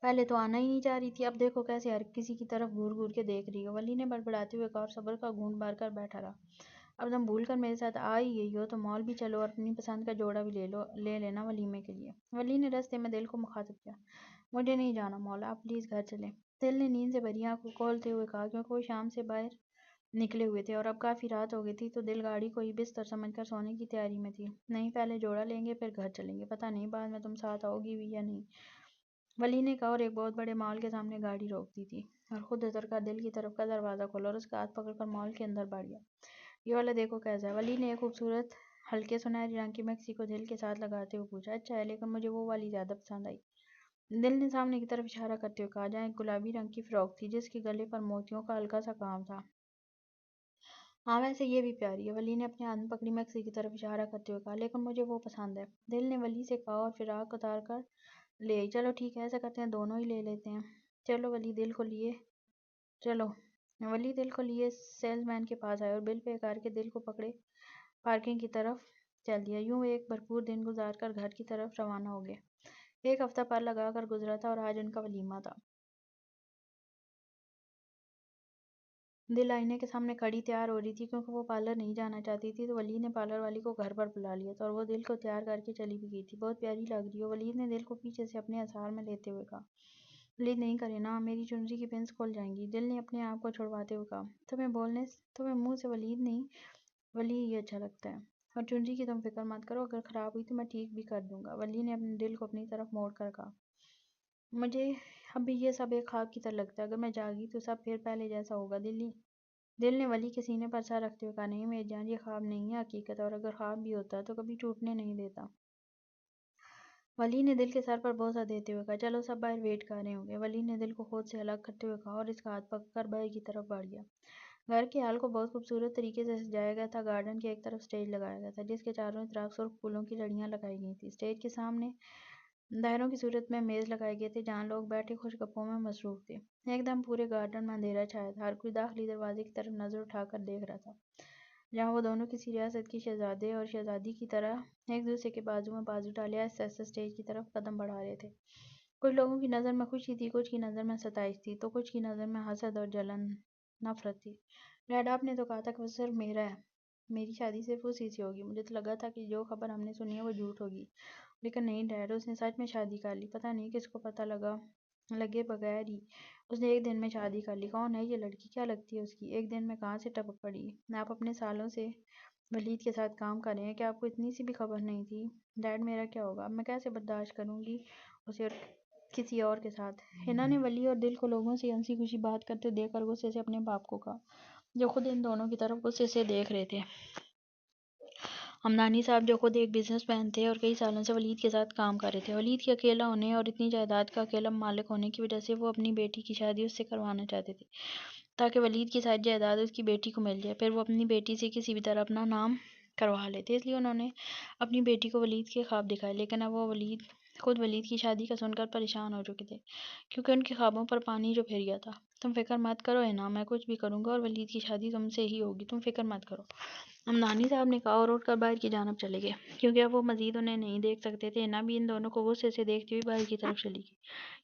پہلے تو آنا ہی نہیں چاہ رہی تھی، اب دیکھو کیسے ہر کسی کی طرف گھور گھور کے دیکھ رہی ہو، ولی نے بڑبڑاتے ہوئے کہا، اور صبر کا گھونٹ بھر کر بیٹھا رہا۔ اب تم بھول کر میرے ساتھ آ ہی گئی ہو تو مال بھی چلو اور اپنی پسند کا جوڑا بھی لے لینا ولیمے کے لیے۔ ولی نے رستے میں دل کو مخاطب کیا۔ مجھے نہیں جانا مال، آپ پلیز گھر چلیں۔ دل نے نیند سے بھری آنکھوں کھولتے ہوئے کہا، کیونکہ وہ شام سے باہر نکلے ہوئے تھے اور اب کافی رات ہو گئی تھی، تو دل گاڑی کو ہی بستر سمجھ کر سونے کی تیاری میں تھی۔ نہیں، پہلے جوڑا لیں گے پھر گھر چلیں گے، پتہ نہیں بعد میں تم ساتھ آؤ گی بھی یا نہیں، ولی نے کہا، اور ایک بہت بڑے مال کے سامنے گاڑی روک دی تھی، اور خود اتر کر دل کی طرف کا دروازہ کھولا اور اس کا ہاتھ پکڑ کر مال کے اندر بڑھ گیا۔ یہ والا دیکھو کیسا ہے؟ ولی نے ایک خوبصورت ہلکے سنہری رنگ کی میکسی کو دل کے ساتھ لگاتے ہوئے پوچھا۔ اچھا ہے، لیکن مجھے وہ والی زیادہ پسند آئی، دل نے سامنے کی طرف اشارہ کرتے ہوئے کہا، جہاں ایک گلابی رنگ کی فراک تھی جس کے گلے پر موتیوں کا ہلکا سا کام تھا۔ ہاں ویسے یہ بھی پیاری ہے، ولی نے اپنے ہاتھ میں پکڑی میکسی کی طرف اشارہ کرتے ہوئے کہا، لیکن مجھے وہ پسند ہے، دل نے ولی سے کہا، اور فراق اتار کر لے آئی۔ چلو ٹھیک ہے، ایسا کرتے ہیں دونوں ہی لے لیتے ہیں۔ چلو ولی دل کو لیے سیلز مین کے پاس آئے اور بل پے کر کے دل کو پکڑے پارکنگ کی طرف چل دیا۔ یوں ایک بھرپور دن گزار کر گھر کی طرف روانہ ہو گئے۔ ایک ہفتہ پر لگا کر گزرا تھا اور آج ان کا ولیمہ تھا۔ دل آئینے کے سامنے کھڑی تیار ہو رہی تھی، کیونکہ وہ پارلر نہیں جانا چاہتی تھی، تو ولی نے پارلر والی کو گھر پر بلا لیا تھا اور وہ دل کو تیار کر کے چلی بھی گئی تھی۔ بہت پیاری لگ رہی ہو، ولید نے دل کو پیچھے سے اپنے اظہار میں لیتے ہوئے کہا۔ ولید نہیں کرے نا، میری چنری کی پنس کھل جائیں گی، دل نے اپنے آپ کو چھڑواتے ہوئے کہا۔ تمہیں منہ سے ولید نہیں، ولی ہی اچھا لگتا ہے، اور چنری کی تم فکر مت کرو، اگر خراب ہوئی تو میں ٹھیک بھی کر دوں گا، ولی نے اپنے دل کو اپنی طرف موڑ کر کہا۔ مجھے اب بھی یہ سب ایک خواب کی طرح لگتا ہے، اگر میں جاگی تو سب پھر پہلے جیسا ہوگا۔ دل نے ولی کے سینے پر سر رکھتے ہوئے کہا، نہیں میری جان، یہ خواب نہیں ہے، حقیقت ہے، اور اگر خواب بھی ہوتا ہے تو کبھی ٹوٹنے نہیں دیتا۔ ولی نے دل کے سر پر بوسہ دیتے ہوئے کہا، چلو سب باہر ویٹ کر رہے ہوں گے، ولی نے دل کو خود سے الگ کرتے ہوئے کہا، اور اس کا ہاتھ پکڑ کر باہر کی طرف بڑھ گیا۔ گھر کے ہال کو بہت خوبصورت طریقے سے سجایا گیا تھا۔ گارڈن کے ایک طرف اسٹیج لگایا گیا تھا جس کے چاروں اطراف سرخ پھولوں کی لڑیاں لگائی گئی تھیں۔ اسٹیج کے سامنے دائروں کی صورت میں میز لگائے گئے تھے جہاں لوگ بیٹھے خوش گپوں میں مصروف تھے۔ ایک دم پورے گارڈن میں اندھیرا چھایا تھا، ہر کوئی داخلی دروازے کی طرف نظر اٹھا کر دیکھ رہا تھا، جہاں وہ دونوں کسی ریاست کے شہزادے اور شہزادی کی طرح ایک دوسرے کے بازو میں بازو ڈالے آہستہ آہستہ اسٹیج کی طرف قدم بڑھا رہے تھے۔ کچھ لوگوں کی نظر میں خوشی تھی، کچھ کی نظر میں ستائش تھی، تو کچھ کی نظر میں حسد اور جلن نفرت تھی۔ ڈیڈ، آپ نے تو کہا تھا کہ وہ صرف میری شادی صرف اسی سے ہوگی، مجھے تو لگا تھا کہ جو خبر ہم نے سنی ہے وہ جھوٹ ہوگی، لیکن نہیں ڈیڈ، اس نے سچ میں شادی کر لی، پتہ نہیں کس کو پتہ لگے بغیر ہی اس نے ایک دن میں شادی کر لی۔ کون ہے یہ لڑکی؟ کیا لگتی ہے اس کی؟ ایک دن میں کہاں سے ٹپک پڑی؟ آپ اپنے سالوں سے ولید کے ساتھ کام کر رہے ہیں، کیا آپ کو اتنی سی بھی خبر نہیں تھی؟ ڈیڈ میرا کیا ہوگا؟ اب میں کیسے برداشت کروں گی اسے اور کسی اور کے ساتھ؟ حنا نے ولی اور دل کو لوگوں سے ہنسی خوشی بات کرتے دیکھ کر غصے سے اپنے باپ کو کہا، جو خود ان دونوں کی طرف غصے سے دیکھ رہے تھے۔ ہمدانی صاحب جو خود ایک بزنس مین تھے اور کئی سالوں سے ولید کے ساتھ کام کر رہے تھے، ولید کے اکیلا ہونے اور اتنی جائیداد کا اکیلا مالک ہونے کی وجہ سے وہ اپنی بیٹی کی شادی اس سے کروانا چاہتے تھے تاکہ ولید کی ساری جائیداد اس کی بیٹی کو مل جائے، پھر وہ اپنی بیٹی سے کسی بھی طرح اپنا نام کروا لیتے۔ اس لیے انہوں نے اپنی بیٹی کو ولید کے خواب دکھائے، لیکن اب وہ خود ولید کی شادی کا سن کر پریشان ہو چکے تھے کیونکہ ان کے خوابوں پر پانی جو پھر گیا تھا۔ تم فکر مت کرو اینا، میں کچھ بھی کروں گا اور ولید کی شادی تم سے ہی ہوگی، تم فکر مت کرو۔ ہمدانی صاحب نے کہا اور اٹھ کر باہر کی جانب چلے گئے۔ کیونکہ اب وہ مزید انہیں نہیں دیکھ سکتے تھے، اینا بھی ان دونوں کو غصے سے دیکھتی ہوئی باہر کی طرف چلی گئی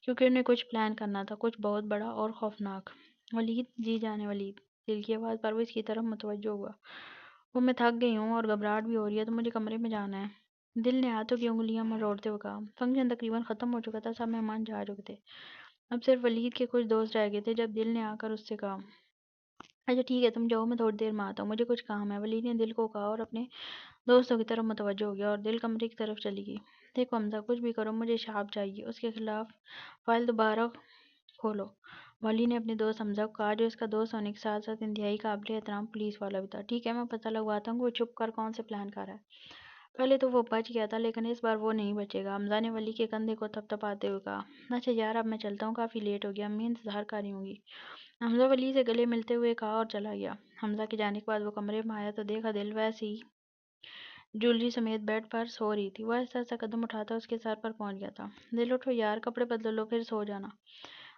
کیونکہ انہیں کچھ پلان کرنا تھا، کچھ بہت بڑا اور خوفناک۔ ولید، جی جانے ولید، دل کی آواز پر وہ اس کی طرف متوجہ ہوا۔ وہ میں تھک گئی ہوں اور گھبراہٹ بھی ہو رہی ہے تو مجھے کمرے میں جانا ہے۔ دل نے ہاتھوں کی انگلیاں مروڑتے ہوئے کہا۔ فنکشن تقریباً ختم ہو چکا تھا، سب مہمان جا چکے تھے، اب صرف ولید کے کچھ دوست رہ گئے تھے جب دل نے آ کر اس سے کہا، اچھا ٹھیک ہے تم جاؤ، میں تھوڑی دیر میں آتا ہوں، مجھے کچھ کام ہے۔ ولید نے دل کو کہا اور اپنے دوستوں کی طرف متوجہ ہو گیا اور دل کمرے کی طرف چلی گئی۔ دیکھو حمزہ، کچھ بھی کرو مجھے شہاب چاہیے، اس کے خلاف فائل دوبارہ کھولو۔ ولی نے اپنے دوست حمزہ کو کہا جو اس کا دوست ہونے کے ساتھ ساتھ انتہائی قابل احترام پولیس والا بھی تھا۔ ٹھیک ہے، میں پتہ لگواتا ہوں کہ وہ چھپ کر کون سے پلان کر رہا ہے۔ پہلے تو وہ بچ گیا تھا لیکن اس بار وہ نہیں بچے گا، حمزہ نے ولی کے کندھے کو تھپ تھپاتے ہوئے کہا۔ اچھا یار، اب میں چلتا ہوں، کافی لیٹ ہو گیا، امی انتظار کر رہی ہوں گی۔ حمزہ ولی سے گلے ملتے ہوئے کہا اور چلا گیا۔ حمزہ کے جانے کے بعد وہ کمرے میں آیا تو دیکھا دل ویسے ہی جولری سمیت بیڈ پر سو رہی تھی۔ وہ ایسا ایسا قدم اٹھاتا اس کے سر پر پہنچ گیا تھا۔ دل اٹھو یار، کپڑے بدل لو پھر سو جانا۔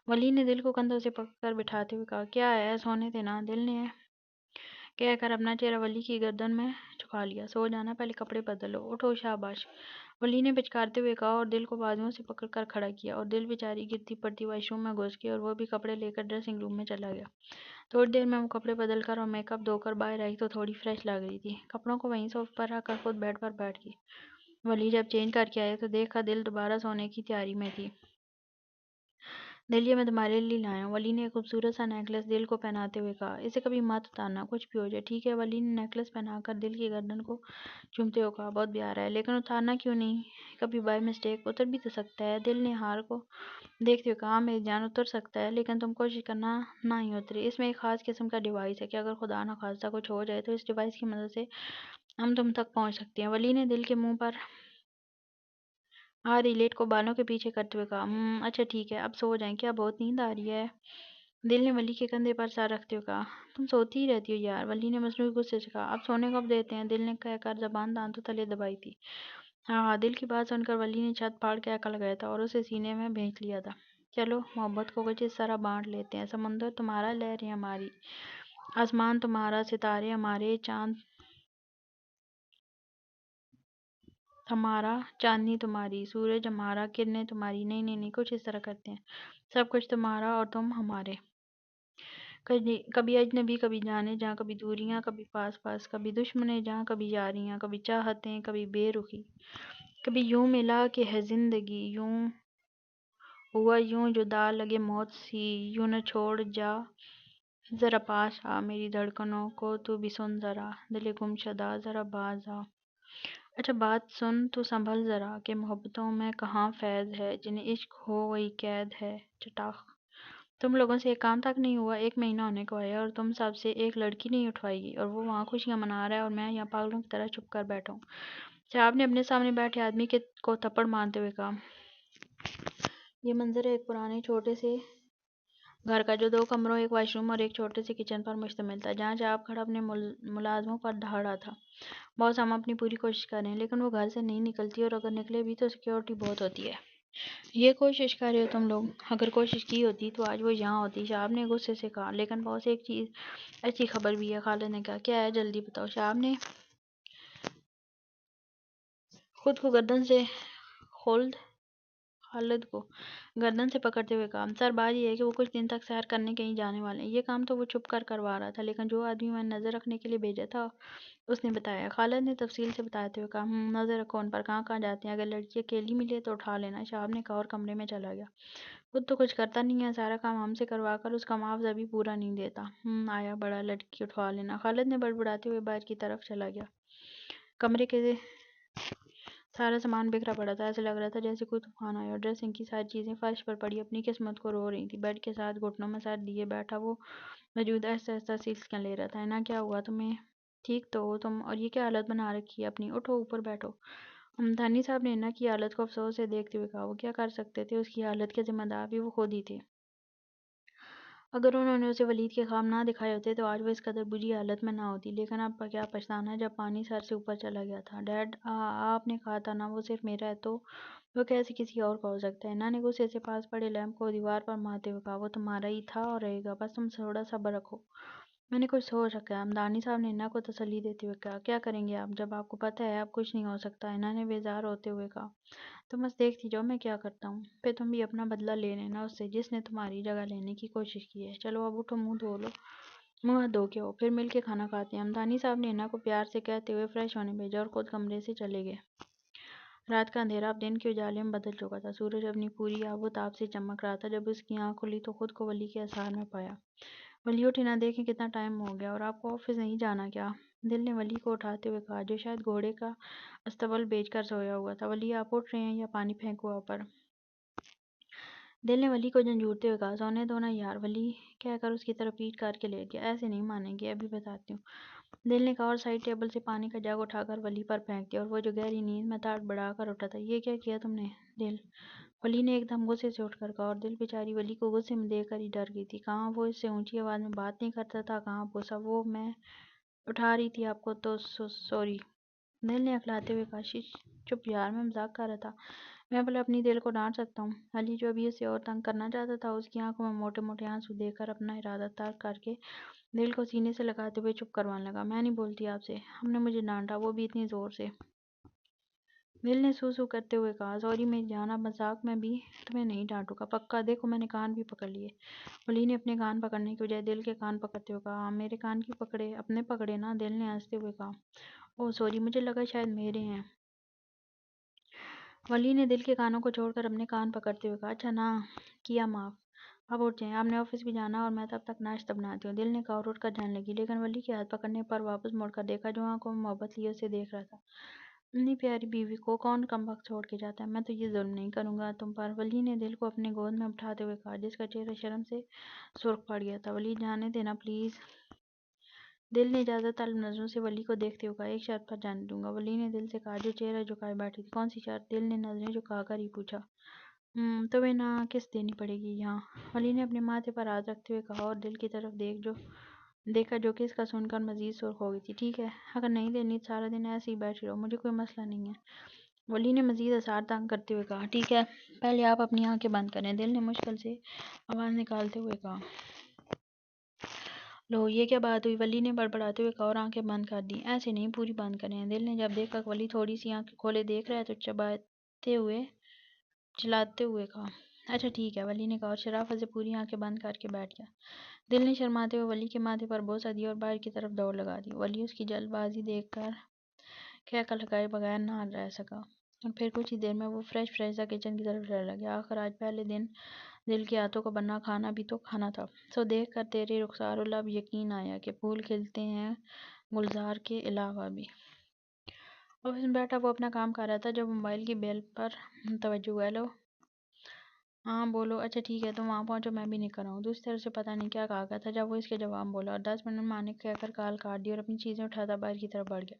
ولی نے دل کو کندھوں سے پکڑ کر بٹھاتے ہوئے کہا۔ کیا ہے، سونے دینا۔ دل نے کہہ کر اپنا چہرہ ولی کی گردن میں چھپا لیا۔ سو جانا، پہلے کپڑے بدل لو، اٹھو شاباش، ولی نے پچکارتے ہوئے کہا اور دل کو بازوؤں سے پکڑ کر کھڑا کیا اور دل بیچاری گرتی پڑتی واش روم میں گھس گئی اور وہ بھی کپڑے لے کر ڈریسنگ روم میں چلا گیا۔ تھوڑی دیر میں وہ کپڑے بدل کر اور میک اپ دھو کر باہر آئی تو تھوڑی فریش لگ رہی تھی۔ کپڑوں کو وہیں صوفے پر رکھ کر خود بیڈ پر بیٹھ گئی۔ ولی جب چینج کر کے آئے تو دیکھا دل دوبارہ سونے کی تیاری میں تھی۔ دل، یہ میں تمہارے لیے لایا ہوں۔ ولی نے ایک خوبصورت سا نیکلس دل کو پہناتے ہوئے کہا۔ اسے کبھی مت اتارنا، کچھ بھی ہو جائے، ٹھیک ہے؟ ولی نے نیکلس پہنا کر دل کی گردن کو چومتے ہوئے کہا۔ بہت پیارا ہے، لیکن اتارنا کیوں نہیں؟ کبھی بائی مسٹیک اتر بھی تو سکتا ہے۔ دل نے ہار کو دیکھتے ہوئے کہا۔ میری جان، اتر سکتا ہے لیکن تم کوشش کرنا نہ ہی اترے۔ اس میں ایک خاص قسم کا ڈیوائس ہے کہ اگر خدا نخواستہ کچھ ہو جائے تو اس ڈیوائس کی مدد سے ہم تم تک پہنچ سکتے ہیں۔ ولی نے دل کے منہ پر رہی لیٹ کو بالوں کے پیچھے کرتے ہوئے کہا۔ اچھا ٹھیک ہے، اب سو جائیں، کیا بہت نیند آ رہی ہے؟ دل نے ولی کے کندھے پر سر رکھتے ہوئے کہا۔ تم سوتی ہی رہتی ہو یار، ولی نے مصنوعی غصے سے کہا۔ اب سونے کب دیتے ہیں؟ دل نے کہہ کر زبان دانتوں تلے دبائی تھی۔ ہاں ہاں، دل کی بات سن کر ولی نے چھت پھاڑ کے ایکا لگایا تھا اور اسے سینے میں بھینچ لیا تھا۔ چلو محبت کو کچھ اس طرح بانٹ لیتے ہیں، سمندر تمہارا، لہریں ہماری، آسمان تمہارا، ستارے ہمارے، چاند ہمارا، چاندنی تمہاری، سورج ہمارا، کرنیں تمہاری۔ نہیں نہیں نہیں، کچھ اس طرح کرتے ہیں، سب کچھ تمہارا اور تم ہمارے۔ کبھی اجنبی، کبھی جانے جہاں، کبھی دوریاں، کبھی پاس پاس، کبھی دشمنیں جہاں، کبھی یاریاں، کبھی چاہتیں، کبھی بے رخی، کبھی یوں ملا کہ ہے زندگی، یوں ہوا یوں جدا لگے موت سی، یوں نہ چھوڑ جا ذرا پاس آ، میری دھڑکنوں کو تو بھی سن ذرا، دل گم شدہ ذرا باز آ۔ اچھا بات سن تو سنبھل ذرا، کہ محبتوں میں کہاں فیض ہے، جنہیں عشق ہو وہی قید ہے، چٹاخ۔ تم لوگوں سے ایک کام تک نہیں ہوا، 1 مہینہ ہونے کو آیا اور تم سب سے ایک لڑکی نہیں اٹھوائی گئی، اور وہ وہاں خوشیاں منا رہا ہے اور میں یہاں پاگلوں کی طرح چھپ کر بیٹھا ہوں۔ صاحب نے اپنے سامنے بیٹھے آدمی کو تھپڑ مارتے ہوئے کہا۔ یہ منظر ہے ایک پرانے چھوٹے سے گھر کا جو 2 کمروں، ایک واش روم اور ایک چھوٹے سے کچن پر مشتمل تھا، جہاں صاحب کھڑا اپنے ملازموں پر دھاڑا تھا۔ باس، ہم اپنی پوری کوشش کر رہے ہیں لیکن وہ گھر سے نہیں نکلتی اور اگر نکلے بھی تو سیکیورٹی بہت ہوتی ہے۔ یہ کوشش کر رہے ہو تم لوگ، اگر کوشش کی ہوتی تو آج وہ یہاں ہوتی، صاحب نے غصے سے کہا۔ لیکن باس، ایک چیز اچھی خبر بھی ہے، خالد نے کہا۔ کیا ہے، جلدی بتاؤ۔ صاحب نے خود کو گردن سے خالد کو گردن سے پکڑتے ہوئے کہا۔ سر، بات یہ ہے کہ وہ کچھ دن تک سیر کرنے کہیں جانے والے ہیں، یہ کام تو وہ چھپ کر کروا رہا تھا لیکن جو آدمی میں نے نظر رکھنے کے لیے بھیجا تھا اس نے بتایا۔ خالد نے تفصیل سے بتاتے ہوئے کہا۔ نظر رکھو ان پر، کہاں کہاں جاتے ہیں، اگر لڑکی اکیلی ملے تو اٹھا لینا، صاحب نے کہا اور کمرے میں چلا گیا۔ خود تو کچھ کرتا نہیں ہے، سارا کام ہم سے کروا کر اس کا معاوضہ بھی پورا نہیں دیتا۔ آیا بڑا، لڑکی اٹھوا لینا، خالد نے بڑبڑاتے ہوئے باہر کی طرف چلا گیا۔ کمرے کے سارا سامان بکھرا پڑا تھا، ایسے لگ رہا تھا جیسے کوئی طوفان آیا، اور ڈریسنگ کی ساری چیزیں فرش پر پڑی اپنی قسمت کو رو رہی تھی۔ بیڈ کے ساتھ گھٹنوں میں سر لیے بیٹھا وہ وجود آہستہ آہستہ سلسلیاں لے رہا تھا۔ اینا، کیا ہوا تمہیں؟ ٹھیک تو ہو تم، اور یہ کیا حالت بنا رکھی ہے اپنی؟ اٹھو اوپر بیٹھو۔ امدانی صاحب نے انّا کی حالت کو افسوس سے دیکھتے ہوئے کہا، وہ کیا کر سکتے تھے؟ اس کی حالت کے ذمہ دار بھی وہ خود ہی تھے۔ اگر انہوں نے اسے ولید کے خواب نہ دکھائے ہوتے تو آج وہ اس قدر بری حالت میں نہ ہوتی، لیکن اب کیا پچھتانا جب پانی سر سے اوپر چلا گیا تھا۔ ڈیڈ، آپ نے کہا تھا نا وہ صرف میرا ہے، تو وہ کیسے کسی اور کا ہو سکتا ہے؟ انّا نے غصے سے پاس پڑے لیمپ کو دیوار پر مارتے ہوئے کہا، وہ تمہارا ہی تھا اور رہے گا، بس تم تھوڑا صبر رکھو۔ میں نے کچھ سوچ رکھا ہے، امدانی صاحب نے انّا کو تسلی دیتے ہوئے کہا۔ کیا کریں گے آپ، جب آپ کو پتہ ہے اب کچھ نہیں ہو سکتا؟ انّا نے بیزار ہوتے ہوئے کہا، تم بس دیکھتی جاؤ میں کیا کرتا ہوں، پھر تم بھی اپنا بدلہ لے لینا اس سے جس نے تمہاری جگہ لینے کی کوشش کی ہے۔ چلو اب اٹھو، منہ دھو لو، منہ ہاتھ دھو کے آؤ، پھر مل کے کھانا کھاتے ہیں۔ امدانی صاحب نے انّا کو پیار سے کہتے ہوئے فریش ہونے بھیجا اور خود کمرے سے چلے گئے۔ رات کا اندھیرا اب دن کے اجالے میں بدل چکا تھا۔ سورج اپنی پوری آب و تاب سے چمک رہا تھا۔ جب اس کی آنکھ کھلی تو خود کو ولی کے اثار میں پایا۔ ولی اٹھے، نہ دیکھیں کتنا ٹائم ہو گیا، اور آپ کو آفس نہیں جانا کیا؟ دل نے ولی کو اٹھاتے ہوئے کہا، جو شاید گھوڑے کا استبل بیچ کر سویا ہوا تھا۔ ولی آپ اٹھ رہے ہیں یا پانی پھینکوں آپ پر؟ دل نے ولی کو جھنجھوڑتے ہوئے کہا، سونے دو نا یار۔ ولی کہہ کر اس کی طرف پیٹ کر کے لیٹ گیا۔ ایسے نہیں مانیں گے، ابھی بتاتی ہوں، دل نے کہا، اور سائڈ ٹیبل سے پانی کا جگ اٹھا کر ولی پر پھینک دیا، اور وہ جو گہری نیند میں تڑ بڑا کر اٹھا تھا۔ یہ کیا کیا تم نے دل؟ ولی نے ایک دم غصے سے اٹھ کر کہا، اور دل بیچاری ولی کو غصے میں دیکھ کر ہی ڈر گئی تھی۔ کہاں وہ اس سے اونچی آواز میں بات نہیں کرتا تھا، کہاں غصہ، وہ میں اٹھا رہی تھی آپ کو تو سوری۔ دل نے اکلاتے ہوئے کہا، چپ یار، میں مذاق کر رہا تھا، میں بھلا اپنی دل کو ڈانٹ سکتا ہوں؟ ولی جو ابھی اسے اور تنگ کرنا چاہتا تھا، اس کی آنکھوں میں موٹے موٹے آنسو دیکھ کر اپنا ارادہ ترک کر کے دل کو سینے سے لگاتے ہوئے چپ کروانے لگا۔ میں نہیں بولتی آپ سے، ہم نے مجھے ڈانٹا، وہ بھی اتنی زور سے۔ دل نے سو سو کرتے ہوئے کہا، سوری میری جان، اب مذاق میں بھی تمہیں نہیں ڈانٹوں گا، پکا، دیکھو میں نے کان بھی پکڑ لیے۔ ولی نے اپنے کان پکڑنے کی بجائے دل کے کان پکڑتے ہوئے کہا، ہاں میرے کان کیوں پکڑے؟ اپنے پکڑے نا۔ دل نے ہنستے ہوئے کہا، اوہ سوری، مجھے لگا شاید میرے ہیں۔ ولی نے دل کے کانوں کو چھوڑ کر اپنے کان پکڑتے ہوئے کہا، اچھا نا، کیا معاف، اب اٹھ جائیں، آپ نے آفس بھی جانا اور میں تب تک ناشتہ بناتی ہوں۔ دل نے کہا اور اٹھ کر جانے لگی، لیکن ولی کے ہاتھ پکڑنے پر واپس مڑ کر دیکھا، جو آنکھوں میں محبت لیے اسے دیکھ رہا تھا۔ اتنی پیاری بیوی کو کون کمبخت چھوڑ کے جاتا ہے؟ میں تو یہ ظلم نہیں کروں گا تم پر۔ ولی نے دل کو اپنے گود میں اٹھاتے ہوئے کہا، جس کا چہرہ شرم سے سرخ پڑ گیا تھا۔ ولی جانے دینا پلیز۔ دل نے اجازت طلب نظروں سے ولی کو دیکھتے ہوئے کہا، ایک شرط پر جانے دوں گا۔ ولی نے دل سے کہا، جو چہرہ جھکائے بیٹھی تھی، کون سی شرط؟ دل نے نظریں جھکا کر ہی پوچھا۔ تمہیں نا کس دینی پڑے گی یہاں؟ ولی نے اپنے ماتھے پر ہاتھ رکھتے ہوئے کہا اور دل کی طرف دیکھا جو کہ اس کا سن کر مزید سرخ ہو گئی تھی۔ ٹھیک ہے، اگر نہیں دینی تو سارا دن ایسے ہی بیٹھی رہو، مجھے کوئی مسئلہ نہیں ہے۔ ولی نے مزید اثار تنگ کرتے ہوئے کہا، ٹھیک ہے، پہلے آپ اپنی آنکھیں بند کریں۔ دل نے مشکل سے آواز نکالتے ہوئے کہا، لو یہ کیا بات ہوئی؟ ولی نے بڑبڑاتے ہوئے کہا اور آنکھیں بند کر دیں۔ ایسے نہیں، پوری بند کریں۔ دل نے جب دیکھا کہ ولی تھوڑی سی آنکھیں کھولے دیکھ رہا ہے تو چلاتے ہوئے کہا، اچھا ٹھیک ہے۔ ولی نے کہا اور شرافت سے پوری آنکھیں بند کر کے بیٹھ گیا۔ دل نے شرماتے ہوئے ولی کے ماتھے پر بوسہ دیا اور باہر کی طرف دوڑ لگا دی۔ ولی اس کی جلد بازی دیکھ کر کہہ لگائے بغیر نہ رہ سکا، اور پھر کچھ ہی دیر میں وہ فریش سا کچن کی طرف چلنے لگا۔ آخر آج پہلے دن دل کے ہاتھوں کا بنا کھانا بھی تو کھانا تھا۔ سو دیکھ کر تیرے رخسار و لب یقین آیا کہ پھول کھلتے ہیں گلزار کے علاوہ بھی۔ آفس میں بیٹھا وہ اپنا کام کر رہا تھا جب موبائل کی بیل پر متوجہ ہوا۔ ہیلو، ہاں بولو، اچھا ٹھیک ہے، تم وہاں پہنچو، میں بھی نکل رہا ہوں۔ دوسری طرف سے پتہ نہیں کیا کہا گیا تھا جب وہ اس کے جواب میں بولا، اور 10 منٹ میں آنے کہہ کر کال کاٹ دی اور اپنی چیزیں اٹھاتا باہر کی طرف بڑھ گیا۔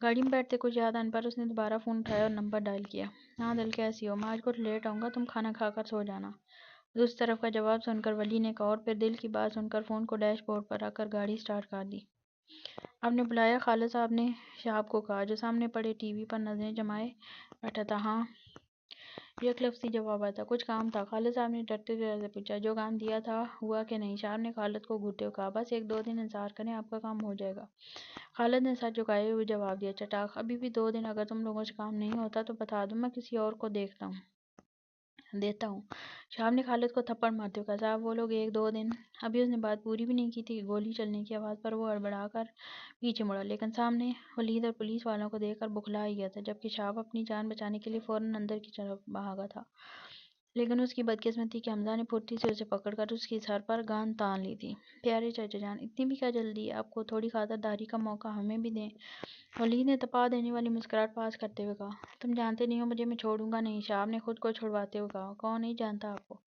گاڑی میں بیٹھتے کچھ یاد آنے پر اس نے دوبارہ فون اٹھایا اور نمبر ڈائل کیا۔ ہاں دل، کیسی ہو؟ میں آج کچھ لیٹ آؤں گا، تم کھانا کھا کر سو جانا۔ دوسری طرف کا جواب سن کر ولی نے کہا، اور پھر دل کی بات سن کر فون کو ڈیش بورڈ پر رکھ کر گاڑی سٹارٹ کر دی۔ آپ نے بلایا؟ خالد صاحب نے شہاب کو کہا، جو سامنے پڑے ٹی وی پر نظریں جمائے بیٹھا تھا۔ ہاں، یک لفظی جواب آیا تھا۔ کچھ کام تھا؟ خالد صاحب نے ڈرتے چہرے سے پوچھا۔ جو کام دیا تھا ہوا کہ نہیں؟ شہاب نے خالد کو گھورتے ہوئے کہا، بس 1-2 دن انتظار کریں، آپ کا کام ہو جائے گا۔ خالد نے سر جھکائے ہوئے جواب دیا، چٹاخ، ابھی بھی 2 دن؟ اگر تم لوگوں سے کام نہیں ہوتا تو بتا دو، میں کسی اور کو دیتا ہوں۔ شہاب نے خالد کو تھپڑ مارتے ہوئے کہا، صاحب وہ لوگ 1-2 دن۔ ابھی اس نے بات پوری بھی نہیں کی تھی کہ گولی چلنے کی آواز پر وہ ہڑبڑا کر پیچھے مڑا، لیکن سامنے ولید اور پولیس والوں کو دیکھ کر بوکھلا ہی گیا تھا، جبکہ شہاب اپنی جان بچانے کے لیے فوراً اندر کی طرف بھاگا تھا۔ لیکن اس کی بدقسمتی کہ حمزہ نے پھرتی سے اسے پکڑ کر اس کی سر پر گان تان لی تھی۔ پیارے چچا جان، اتنی بھی کیا جلدی ہے؟ آپ کو تھوڑی خاطرداری کا موقع ہمیں بھی دیں۔ ولید نے تپا دینے والی مسکراہٹ پاس کرتے ہوئے کہا، تم جانتے نہیں ہو مجھے، میں چھوڑوں گا نہیں۔ شہاب نے خود کو چھڑواتے ہوئے کہا، کون نہیں جانتا آپ کو؟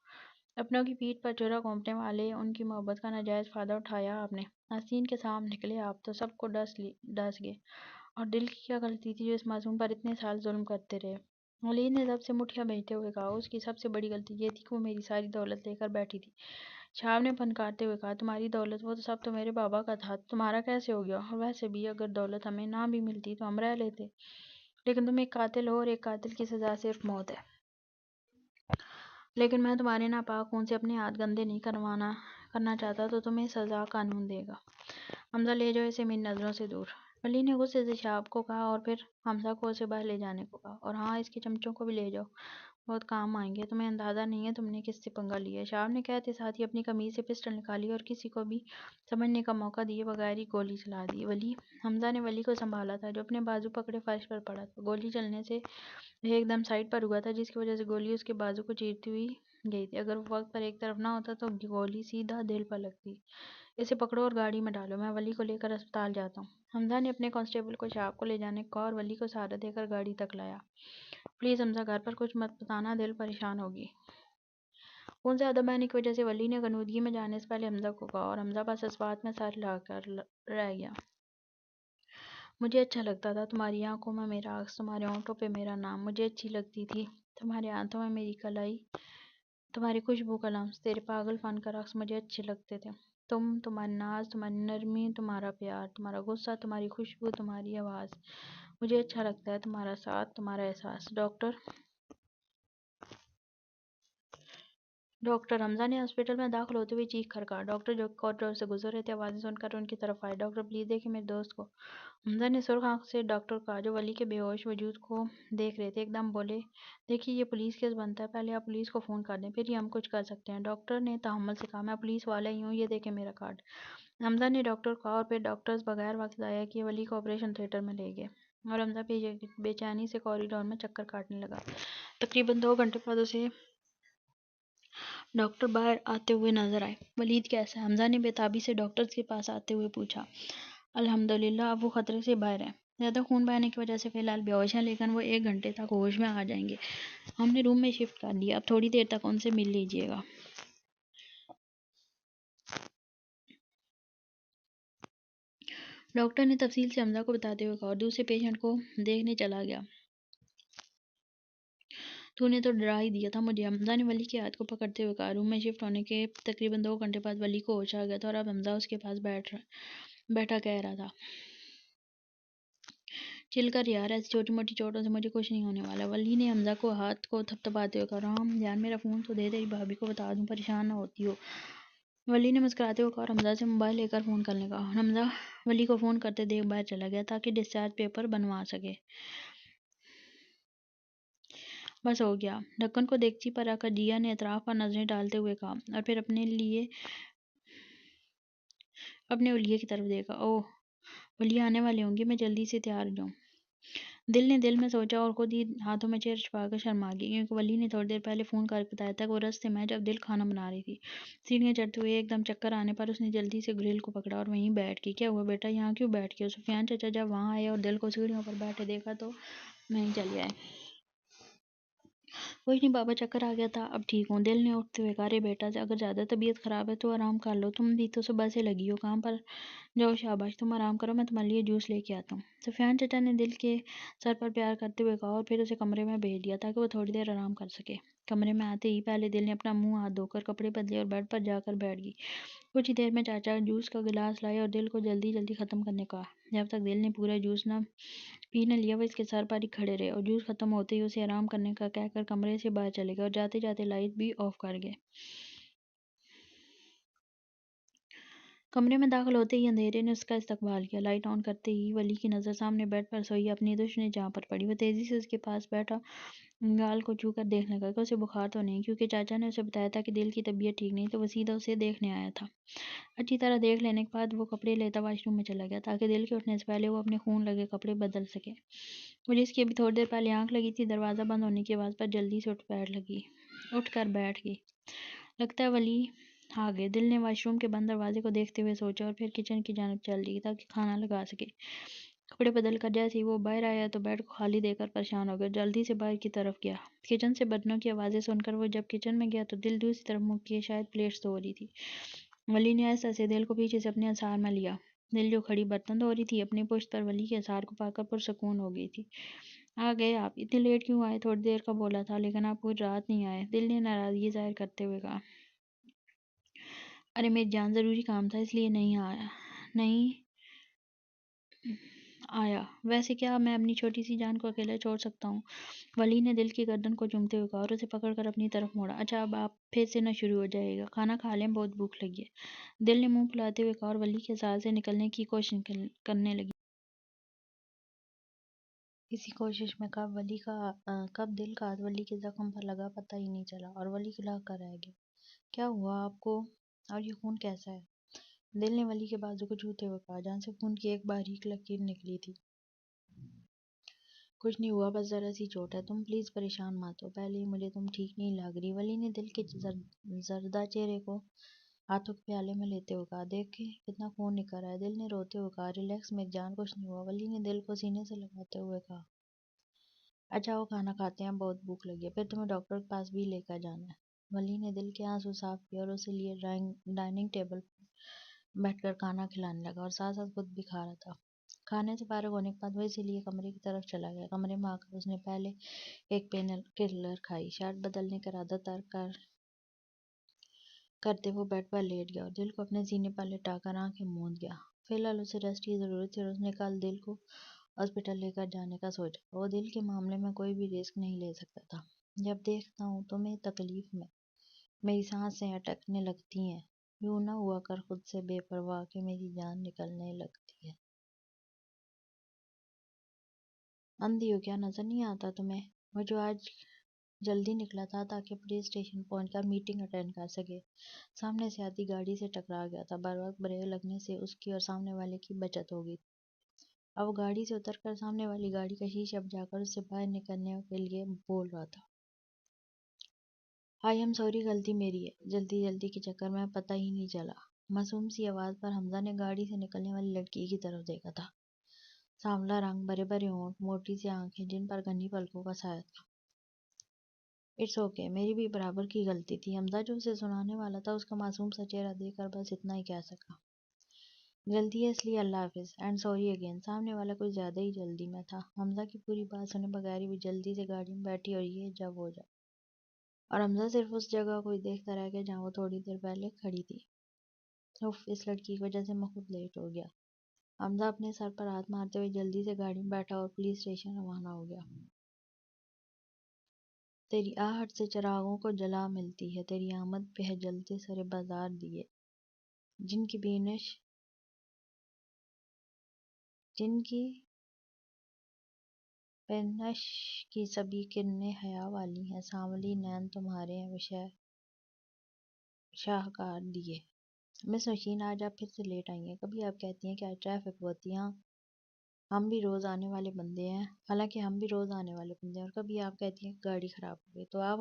اپنوں کی پیٹھ پر چورا گھونپنے والے ان کی محبت کا ناجائز فائدہ اٹھایا آپ نے۔ آستین کے سامنے نکلے آپ تو سب کو ڈس گئے، اور دل کی کیا غلطی تھی جو اس معصوم پر اتنے سال ظلم کرتے رہے۔ ولید نے سب سے مٹھیاں بھیجتے ہوئے کہا، اس کی سب سے بڑی غلطی یہ تھی کہ وہ میری ساری دولت لے کر بیٹھی تھی۔ شہاب نے پھنکارتے ہوئے کہا، تمہاری دولت؟ وہ تو سب تو میرے بابا کا تھا، تمہارا کیسے ہو گیا؟ اور ویسے بھی اگر دولت ہمیں نہ بھی ملتی تو ہم رہ لیتے، لیکن تم ایک قاتل ہو اور ایک قاتل کی سزا صرف موت ہے۔ لیکن میں تمہارے ناپاک خون سے اپنے ہاتھ گندے نہیں کرنا چاہتا، تو تمہیں سزا قانون دے گا۔ حمزہ لے جاؤ اسے میری نظروں سے دور۔ ولی نے غصے سے شہاب کو کہا اور پھر حمزہ کو اسے باہر لے جانے کو کہا، اور ہاں اس کے چمچوں کو بھی لے جاؤ، بہت کام آئیں گے، تمہیں اندازہ نہیں ہے تم نے کس سے پنگا لیا ہے۔ شہاب نے کہتے ساتھ ہی اپنی قمیض سے پسٹل نکالی اور کسی کو بھی سمجھنے کا موقع دیے بغیر ہی گولی چلا دی۔ ولی! حمزہ نے ولی کو سنبھالا تھا جو اپنے بازو پکڑے فرش پر پڑا تھا۔ گولی چلنے سے وہ ایک دم سائڈ پر ہوا تھا، جس کی وجہ سے گولی اس کے بازو کو چیرتی ہوئی گئی تھی۔ اگر وہ وقت پر ایک طرف نہ ہوتا تو گولی سیدھا دل پر لگتی۔ اسے پکڑو اور گاڑی میں ڈالو، میں ولی کو لے کر اسپتال جاتا ہوں۔ حمزہ نے اپنے کانسٹیبل کو شہاب کو لے جانے کو کہا اور ولی کو سہارا دے کر گاڑی تک لایا۔ پلیز حمزہ گھر پر کچھ مت بتانا، دل پریشان ہوگی۔ خون زیادہ بہنے کی وجہ سے ولی نے غنودگی میں جانے سے پہلے حمزہ کو کہا، اور حمزہ بس اسوات میں سر ہلا کر رہ گیا۔ مجھے اچھا لگتا تھا تمہاری آنکھوں میں میرا عکس، تمہارے ہونٹوں پہ میرا نام، مجھے اچھی لگتی تھی تمہارے ہاتھوں میں میری کلائی، تمہاری خوشبو کا لمس، تیرے پاگل فن کا رقص مجھے اچھے لگتے تھے۔ تمہارا ناز، تمہاری نرمی، تمہارا پیار، تمہارا غصہ، تمہاری خوشبو، تمہاری آواز، مجھے اچھا لگتا ہے تمہارا ساتھ، تمہارا احساس۔ ڈاکٹر! حمزہ نے ہاسپٹل میں داخل ہوتے ہوئے چیخ کر کہا۔ ڈاکٹر جو کہ کوریڈور سے گزر رہے تھے آوازیں سن کر ان کی طرف آئے۔ ڈاکٹر پلیز دیکھیں میرے دوست کو۔ حمزہ نے سرخ آنکھ سے ڈاکٹر کو کہا جو ولی کے بے ہوش وجود کو دیکھ رہے تھے۔ ایک دم بولے، دیکھیے یہ پولیس کیس بنتا ہے، پہلے آپ پولیس کو فون کر دیں، پھر ہی ہم کچھ کر سکتے ہیں۔ ڈاکٹر نے تحمل سے کہا، میں پولیس والا ہی ہوں، یہ دیکھیں میرا کارڈ۔ حمزہ نے ڈاکٹر کو کہا اور پھر ڈاکٹرز بغیر وقت ضائع کیے ولی کو آپریشن تھیٹر میں لے گئے، اور حمزہ بے چینی سے کوریڈور میں چکر کاٹنے لگا۔ تقریباً 2 گھنٹے بعد اسے ڈاکٹر باہر آتے ہوئے نظر آئے۔ ولید کیسا ہے؟ حمزہ نے بے تابی سے ڈاکٹرز کے پاس آتے ہوئے پوچھا۔ الحمدللہ اب وہ خطرے سے باہر ہے، زیادہ خون بہنے کی وجہ سے فی الحال بے ہوش ہیں، لیکن وہ 1 گھنٹے تک ہوش میں آ جائیں گے۔ ہم نے روم میں شفٹ کر دیا، اب تھوڑی دیر تک ان سے مل لیجیے گا۔ ڈاکٹر نے تفصیل سے حمزہ کو بتاتے ہوئے کہا اور دوسرے پیشنٹ کو دیکھنے چلا گیا، تو نے تو ڈرا ہی دیا تھا مجھے۔ حمزہ نے ولی کے ہاتھ کو پکڑتے ہوئے کہا۔ روم میں شفٹ ہونے کے تقریباً 2 گھنٹے بعد ولی کو ہوش آ گیا تھا، اور اب حمزہ اس کے پاس بیٹھا کہہ رہا تھا، چل کر یار، ایسی چھوٹی موٹی چوٹوں سے مجھے کچھ نہیں ہونے والا۔ ولی نے حمزہ کو ہاتھ کو تھپتھپاتے ہوئے کہا، رام جان میرا فون تو دے، تیری بھابھی کو بتا دوں، پریشان نہ ہوتی ہو۔ ولی نے مسکراتے ہوئے کہا اور حمزہ سے موبائل لے کر فون کرنے کہا۔ حمزہ ولی کو فون کرتے دیکھ باہر چلا گیا تاکہ ڈسچارج پیپر بنوا سکے۔ بس ہو گیا، ڈھکن کو دیگچی پر رکھ کر جیا نے اطراف پر نظریں ڈالتے ہوئے کہا، اور پھر اپنے حلیے کی طرف دیکھا۔ اوہ ولی آنے والے ہوں گے، میں جلدی سے تیار ہو جاؤں۔ دل نے دل میں سوچا اور خود ہی ہاتھوں میں چہرہ چھپا کر شرما گئی، کیونکہ ولی نے تھوڑی دیر پہلے فون کر کے بتایا تھا کہ وہ رستے میں جب دل کھانا بنا رہی تھی۔ سیڑھیاں چڑھتے ہوئے ایک دم چکر آنے پر اس نے جلدی سے گرل کو پکڑا اور وہیں بیٹھ گئی۔ کیا ہوا بیٹا، یہاں کیوں بیٹھ گئے ہو؟ سفیان چچا جب وہاں آئے اور دل کو سیڑھیوں پر بیٹھے دیکھا تو وہیں چلے آئے۔ کچھ نہیں بابا، چکر آ گیا تھا، اب ٹھیک ہوں۔ دل نے اٹھتے ہوئے کہا، ارے بیٹا اگر زیادہ طبیعت خراب ہے تو آرام کر لو، تم بھی تو صبح سے لگی ہو کام پر، جاؤ شاباش، تم آرام کرو، میں تمہارے لیے جوس لے کے آتا ہوں۔ سفیان چچا نے دل کے سر پر پیار کرتے ہوئے کہا اور پھر اسے کمرے میں بھیج دیا تاکہ وہ تھوڑی دیر آرام کر سکے۔ کمرے میں آتے ہی پہلے دل نے اپنا منہ ہاتھ دھو کر کپڑے بدلے اور بیڈ پر جا کر بیٹھ گئی۔ کچھ ہی دیر میں چاچا جوس کا گلاس لائے اور دل کو جلدی جلدی ختم کرنے کو کہا۔ جب تک دل نے پورا جوس پی نہ لیا وہ اس کے سر پر ہی کھڑے رہے، اور جوس ختم ہوتے ہی اسے آرام کرنے کا کہہ کر کمرے سے باہر چلے گئے اور جاتے جاتے لائٹ بھی آف کر گئے۔ کمرے میں داخل ہوتے ہی اندھیرے نے اس کا استقبال کیا۔ لائٹ آن کرتے ہی ولی کی نظر سامنے بیڈ پر سوئی اپنی دشمن جہاں پر پڑی۔ وہ تیزی سے اس کے پاس بیٹھا گال کو چھو کر دیکھنے لگا کہ اسے بخار تو نہیں، کیونکہ چاچا نے اسے بتایا تھا کہ دل کی طبیعت ٹھیک نہیں، تو وہ سیدھا اسے دیکھنے آیا تھا۔ اچھی طرح دیکھ لینے کے بعد وہ کپڑے لیتا واش روم میں چلا گیا تاکہ دل کے اٹھنے سے پہلے وہ اپنے خون لگے کپڑے بدل سکے۔ وہ جس کی ابھی تھوڑی دیر پہلے آنکھ لگی تھی، دروازہ بند ہونے کی آواز پر جلدی سے اٹھ کر بیٹھ گئی۔ لگتا ہے ولی آ گئے، دل نے واش روم کے بند دروازے کو دیکھتے ہوئے سوچا، اور پھر کچن کی جانب چل دی تاکہ کھانا لگا سکے۔ کپڑے بدل کر جیسے ہی وہ باہر آیا تو بیڈ کو خالی دے کر پریشان ہو گیا، جلدی سے باہر کی طرف گیا۔ کچن سے برتنوں کی آوازیں سن کر وہ جب کچن میں گیا تو دل دوسری طرف منہ کیے شاید پلیٹس دھو رہی تھی۔ ولی نے آہستہ سے دل کو پیچھے سے اپنے انصار میں لیا۔ دل جو کھڑی برتن دھو رہی تھی اپنی پشت پر ولی کے انصار کو پا کر پرسکون ہو گئی تھی۔ آ گئے آپ، اتنی لیٹ کیوں آئے؟ تھوڑی دیر کا بولا تھا لیکن آپ پوری رات نہیں آئے، دل نے ناراضگی ظاہر کرتے ہوئے کہا۔ ارے میری جان، ضروری کام تھا اس لیے نہیں آیا۔ ویسے کیا میں اپنی چھوٹی سی جان کو اکیلا چھوڑ سکتا ہوں؟ ولی نے دل کی گردن کو چومتے ہوئے کہا اور اسے پکڑ کر اپنی طرف موڑا۔ اچھا اب آپ پھر سے نہ شروع ہو جائے گا، کھانا کھا لیں، بہت بھوک لگی ہے، دل نے منہ پھلاتے ہوئے کہا اور ولی کے ساتھ سے نکلنے کی کوشش کرنے لگی۔ اسی کوشش میں کب دل کا ہاتھ ولی کے زخم پر لگا پتہ ہی نہیں چلا اور ولی کھلا کر رہ گیا۔ کیا ہوا آپ کو؟ اور یہ خون کیسا ہے؟ دل نے ولی کے بازو کو چھوتے ہوئے کہا جہاں سے خون کی ایک باریک لکیر نکلی تھی۔ کچھ نہیں ہوا، بس ذرا سی چوٹ ہے، تم پلیز پریشان مت ہو، پہلے ہی مجھے تم ٹھیک نہیں لگ رہی۔ ولی نے دل کے زردہ چہرے کو ہاتھوں کے پیالے میں لیتے ہوئے کہا، دیکھیں کتنا خون نکل رہا ہے۔ دل نے روتے ہوئے کہا، ریلیکس میری جان، کچھ نہیں ہوا۔ ولی نے دل کو سینے سے لگاتے ہوئے کہا، اچھا وہ کھانا کھاتے ہیں، بہت بھوک لگی ہے، پھر تمہیں ڈاکٹر کے پاس بھی لے کر جانا ہے۔ ولی نے دل کے آنسو صاف کیے اور اسے لیے ڈائننگ ٹیبل پر بیٹھ کر کھانا کھلانے لگا اور ساتھ ساتھ خود بھی کھا رہا تھا۔ کھانے سے فارغ ہونے کے بعد وہ اسی لیے کمرے کی طرف چلا گیا۔ کمرے میں آ کر اس نے پہلے ایک پین کلر کھائی، شرٹ بدلنے کا ارادہ ترک کرتے وہ بیڈ پر لیٹ گیا اور دل کو اپنے سینے پر لٹا کر آنکھیں موند گیا۔ فی الحال اسے ریسٹ کی ضرورت تھی اور اس نے کل دل کو ہاسپٹل لے کر جانے کا سوچا۔ وہ دل کے معاملے میں کوئی بھی رسک نہیں لے سکتا تھا۔ جب دیکھتا ہوں تمہیں تکلیف میں میری سانسیں اٹکنے لگتی ہیں، یوں نہ ہوا کر خود سے بے پرواہ کہ میری جان نکلنے لگتی ہے۔ اندھی ہو کیا، نظر نہیں آتا تمہیں؟ وہ جو آج جلدی نکلا تھا تاکہ پولیس اسٹیشن پہنچ کر میٹنگ اٹینڈ کر سکے، سامنے سے آتی گاڑی سے ٹکرا گیا تھا۔ بروقت بریک لگنے سے اس کی اور سامنے والے کی بچت ہو گئی تھی۔ اب وہ گاڑی سے اتر کر سامنے والی گاڑی کا شیشہ بجا کر اس سے باہر نکلنے کے لیے بول رہا تھا، آئی ایم سوری، غلطی میری ہے، جلدی کے چکر میں پتہ ہی نہیں چلا۔ معصوم سی آواز پر حمزہ نے گاڑی سے نکلنے والی لڑکی کی طرف دیکھا تھا۔ سانولا رنگ، بڑے ہونٹ، موٹی سی آنکھیں جن پر گھنی پلکوں کا سایہ تھا۔ اٹس اوکے، میری بھی برابر کی غلطی تھی۔ حمزہ جو اسے سنانے والا تھا اس کا معصوم سا چہرہ دیکھ کر بس اتنا ہی کہہ سکا، جلدی ہے اس لیے اللہ حافظ، اینڈ سوری اگین۔ سامنے والا کچھ زیادہ ہی جلدی میں تھا۔ حمزہ کی پوری بات سنے بغیر ہی وہ جلدی سے گاڑی میں بیٹھی اور یہ جب ہو جائے، اور حمزہ صرف اس جگہ کو ہی دیکھتا رہ گیا جہاں وہ تھوڑی دیر پہلے کھڑی تھی۔ اف، اس لڑکی کی وجہ سے میں خود لیٹ ہو گیا۔ حمزہ اپنے سر پر ہاتھ مارتے ہوئے جلدی سے گاڑی میں بیٹھا اور پولیس اسٹیشن روانہ ہو گیا۔ تیری آہٹ سے چراغوں کو جلا ملتی ہے، تیری آمد پہ ہے جلتے سرے بازار دیے، جن کی بینش کی سبھی کرنیں حیا والی ہیں، سانولی نین تمہارے ہیں وہ شاہکار دیے۔ مس نوشین، آج آپ پھر سے لیٹ آئی ہیں، کبھی آپ کہتی ہیں کہ آج ٹریفک بہت تھی، ہاں ہم بھی روز آنے والے بندے ہیں، حالانکہ ہم بھی روز آنے والے بندے ہیں، اور کبھی آپ کہتی ہیں کہ گاڑی خراب ہو گئی، تو آپ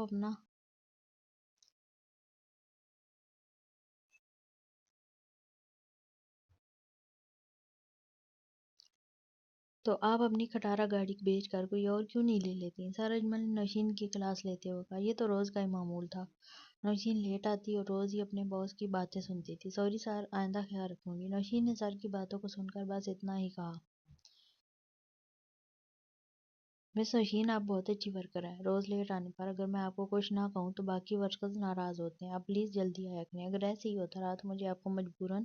اپنی کھٹارا گاڑی بیچ کر کوئی اور کیوں نہیں لے لیتی؟ سر اجمل نے نوشین کی کلاس لیتے ہوئے کہا، یہ تو روز کا ہی معمول تھا، نوشین لیٹ آتی اور روز ہی اپنے باس کی باتیں سنتی تھی۔ سوری سر، آئندہ خیال رکھوں گی۔ نوشین نے سر کی باتوں کو سن کر بس اتنا ہی کہا۔ مس نوشین، آپ بہت اچھی ورکر ہیں، روز لیٹ آنے پر اگر میں آپ کو کچھ نہ کہوں تو باقی ورکرز ناراض ہوتے ہیں، آپ پلیز جلدی آیا کریں، اگر ایسے ہی ہوتا رہا تو مجھے آپ کو مجبوراً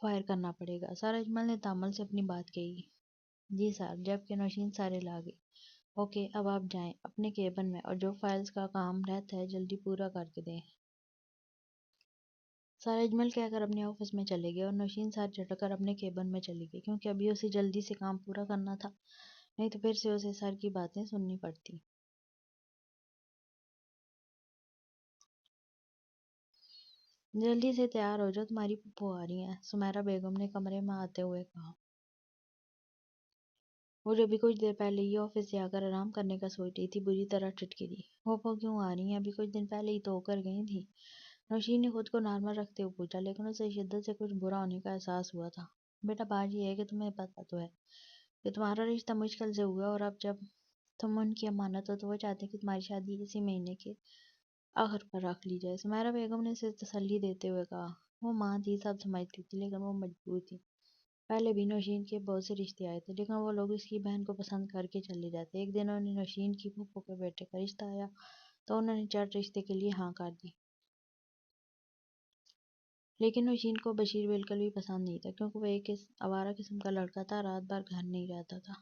فائر کرنا پڑے گا۔ سر اجمل نے تامل سے اپنی بات کہی۔ جی سر، جبکہ نوشین سارے لا گئی۔ اوکے، اب آپ جائیں اپنے کیبن میں اور جو فائلز کا کام رہتا ہے جلدی پورا کر کے دیں۔ سر اجمل کہہ کر اپنے آفس میں چلے گئے اور نوشین سر جھٹک کر اپنے کیبن میں چلی گئی، کیونکہ ابھی اسے جلدی سے کام پورا کرنا تھا، نہیں تو پھر سے اسے سر کی باتیں سننی پڑتی۔ جلدی سے تیار ہو جاؤ، تمہاری پھپھو آ رہی ہیں، سمیرہ بیگم نے کمرے میں آتے ہوئے کہا۔ وہ جو ابھی کچھ دیر پہلے ہی آفس سے آ کر آرام کرنے کا سوچ رہی تھی بری طرح ٹھٹکی دی۔ پھوپھو کیوں آ رہی ہیں؟ ابھی کچھ دن پہلے ہی تو ہو کر گئی تھی۔ نوشین نے خود کو نارمل رکھتے ہوئے پوچھا، لیکن اسے شدت سے کچھ برا ہونے کا احساس ہوا تھا۔ بیٹا بات یہ ہے کہ تمہیں پتہ تو ہے کہ تمہارا رشتہ مشکل سے ہوا اور اب جب تم ان کی امانت ہو تو وہ چاہتے ہیں کہ تمہاری شادی اسی مہینے کے آخر پر رکھ لی جائے۔ سمیرہ بیگم نے اسے تسلی دیتے ہوئے کہا۔ وہ ماں تھی، سب سمجھتی تھی، لیکن وہ مجبور تھی۔ پہلے بھی نوشین کے بہت سے رشتے آئے تھے، لیکن وہ لوگ اس کی بہن کو پسند کر کے چلے جاتے۔ ایک دن انہیں نوشین کی پھوپھو کے بیٹے کا رشتہ آیا تو انہوں نے چٹ رشتے کے لیے ہاں کر دی۔ لیکن نوشین کو بشیر بالکل بھی پسند نہیں تھا، کیونکہ وہ ایک آوارہ قسم کا لڑکا تھا، رات بھر گھر نہیں رہتا تھا۔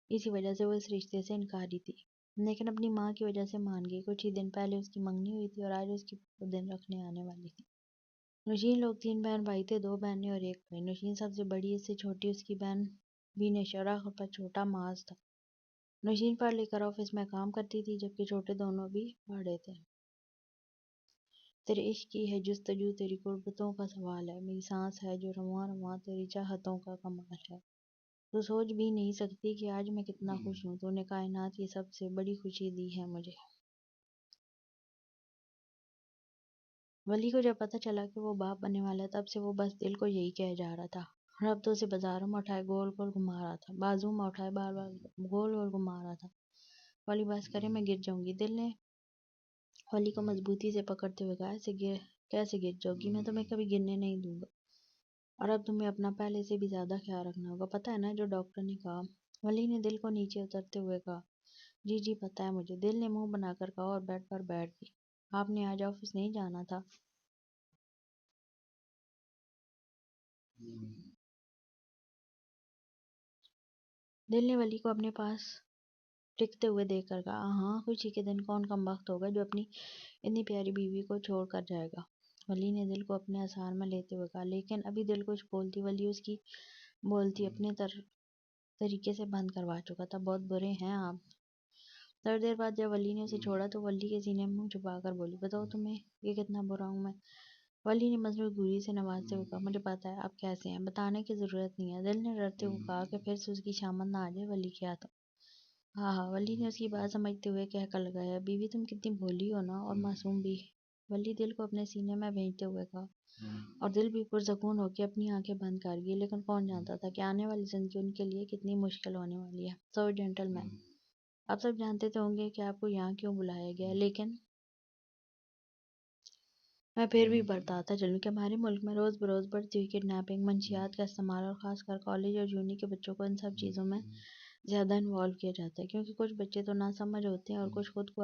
اسی وجہ سے وہ اس رشتے سے انکاری تھی، لیکن اپنی ماں کی وجہ سے مان گئی۔ کچھ ہی دن پہلے اس کی منگنی ہوئی تھی اور آج اس کی پھوپھو دن رکھنے آنے والی تھی۔ نوشین لوگ 3 بہن بھائی تھے، 2 بہنیں اور ایک بھائی۔ نوشین سب سے بڑی، اس سے چھوٹی اس کی بہن بینش اور آخر پر چھوٹا معاذ تھا۔ نوشین پڑھ لکھ کر آفس میں کام کرتی تھی، جبکہ چھوٹے دونوں بھی پڑھے تھے۔ تیرے عشق کی ہے جستجو، تیری قربتوں کا سوال ہے، میری سانس ہے جو رواں رواں، تیری چاہتوں کا کمال ہے۔ تو سوچ بھی نہیں سکتی کہ آج میں کتنا خوش ہوں، تو نے کائنات کی سب سے بڑی خوشی دی ہے مجھے۔ ولی کو جب پتہ چلا کہ وہ باپ بننے والا ہے، تب سے وہ بس دل کو یہی کہہ جا رہا تھا۔ رب تو اسے بازاروں میں اٹھائے گول گول گھما رہا تھا، بازو میں اٹھائے بار بار گول گول گھما رہا تھا۔ ولی بس کرے، میں گر جاؤں گی۔ دل نے ولی کو مضبوطی سے پکڑتے ہوئے کہا، ایسے کیسے گر جاؤ گی؟ میں تمہیں کبھی گرنے نہیں دوں گا، اور اب تمہیں اپنا پہلے سے بھی زیادہ خیال رکھنا ہوگا، پتہ ہے نا جو ڈاکٹر نے کہا؟ ولی نے دل کو نیچے اترتے ہوئے کہا، جی جی پتہ ہے مجھے۔ دل نے منہ بنا کر کہا اور بیڈ پر بیٹھ گئی۔ آپ نے آج آفس نہیں جانا تھا؟ دل نے ولی کو اپنے پاس ٹکتے ہوئے دیکھ کر کہا، ہاں، خوشی کے دن کون کم بخت ہوگا جو اپنی اتنی پیاری بیوی کو چھوڑ کر جائے گا؟ ولی نے دل کو اپنے اثار میں لیتے ہوئے کہا، لیکن ابھی دل کچھ بولتی، ولی اس کی بولتی اپنے طریقے سے بند کروا چکا تھا۔ بہت برے ہیں آپ۔ تھوڑی دیر بعد جب ولی نے اسے چھوڑا تو ولی کے سینے میں منہ چھپا کر بولی، بتاؤ تمہیں یہ کتنا برا ہوں میں؟ ولی نے مصنوعی گوئی سے نوازتے ہوئے کہا، مجھے پتہ ہے آپ کیسے ہیں، بتانے کی ضرورت نہیں ہے۔ دل نے ڈرتے ہوئے کہا کہ پھر سے اس کی شامت نہ آ جائے ولی کے ہاتھوں۔ ہاں ہاں، ولی نے اس کی بات سمجھتے ہوئے کہہ لگایا، بیوی تم کتنی بھولی ہو نا، اور معصوم بھی۔ ولی دل کو اپنے سینے میں بھیجتے ہوئے کہا، اور دل بھی پرسکون ہو کے اپنی آنکھیں بند کر گئی، لیکن کون جانتا تھا کہ آنے والی زندگی ان کے لیے کتنی مشکل ہونے والی ہے۔ سو جینٹل مین، آپ سب جانتے تو ہوں گے کہ آپ کو یہاں کیوں بلایا گیا ہے، لیکن میں پھر بھی بتاتا چلوں کہ ہمارے ملک میں روز بروز بڑھتی ہوئی کڈنیپنگ، منشیات کا استعمال، اور خاص کر کالج اور یونی کے بچوں کو ان سب چیزوں میں زیادہ انوالو کیا جاتا ہے، کیونکہ کچھ بچے تو ناسمجھ ہوتے ہیں اور کچھ خود کو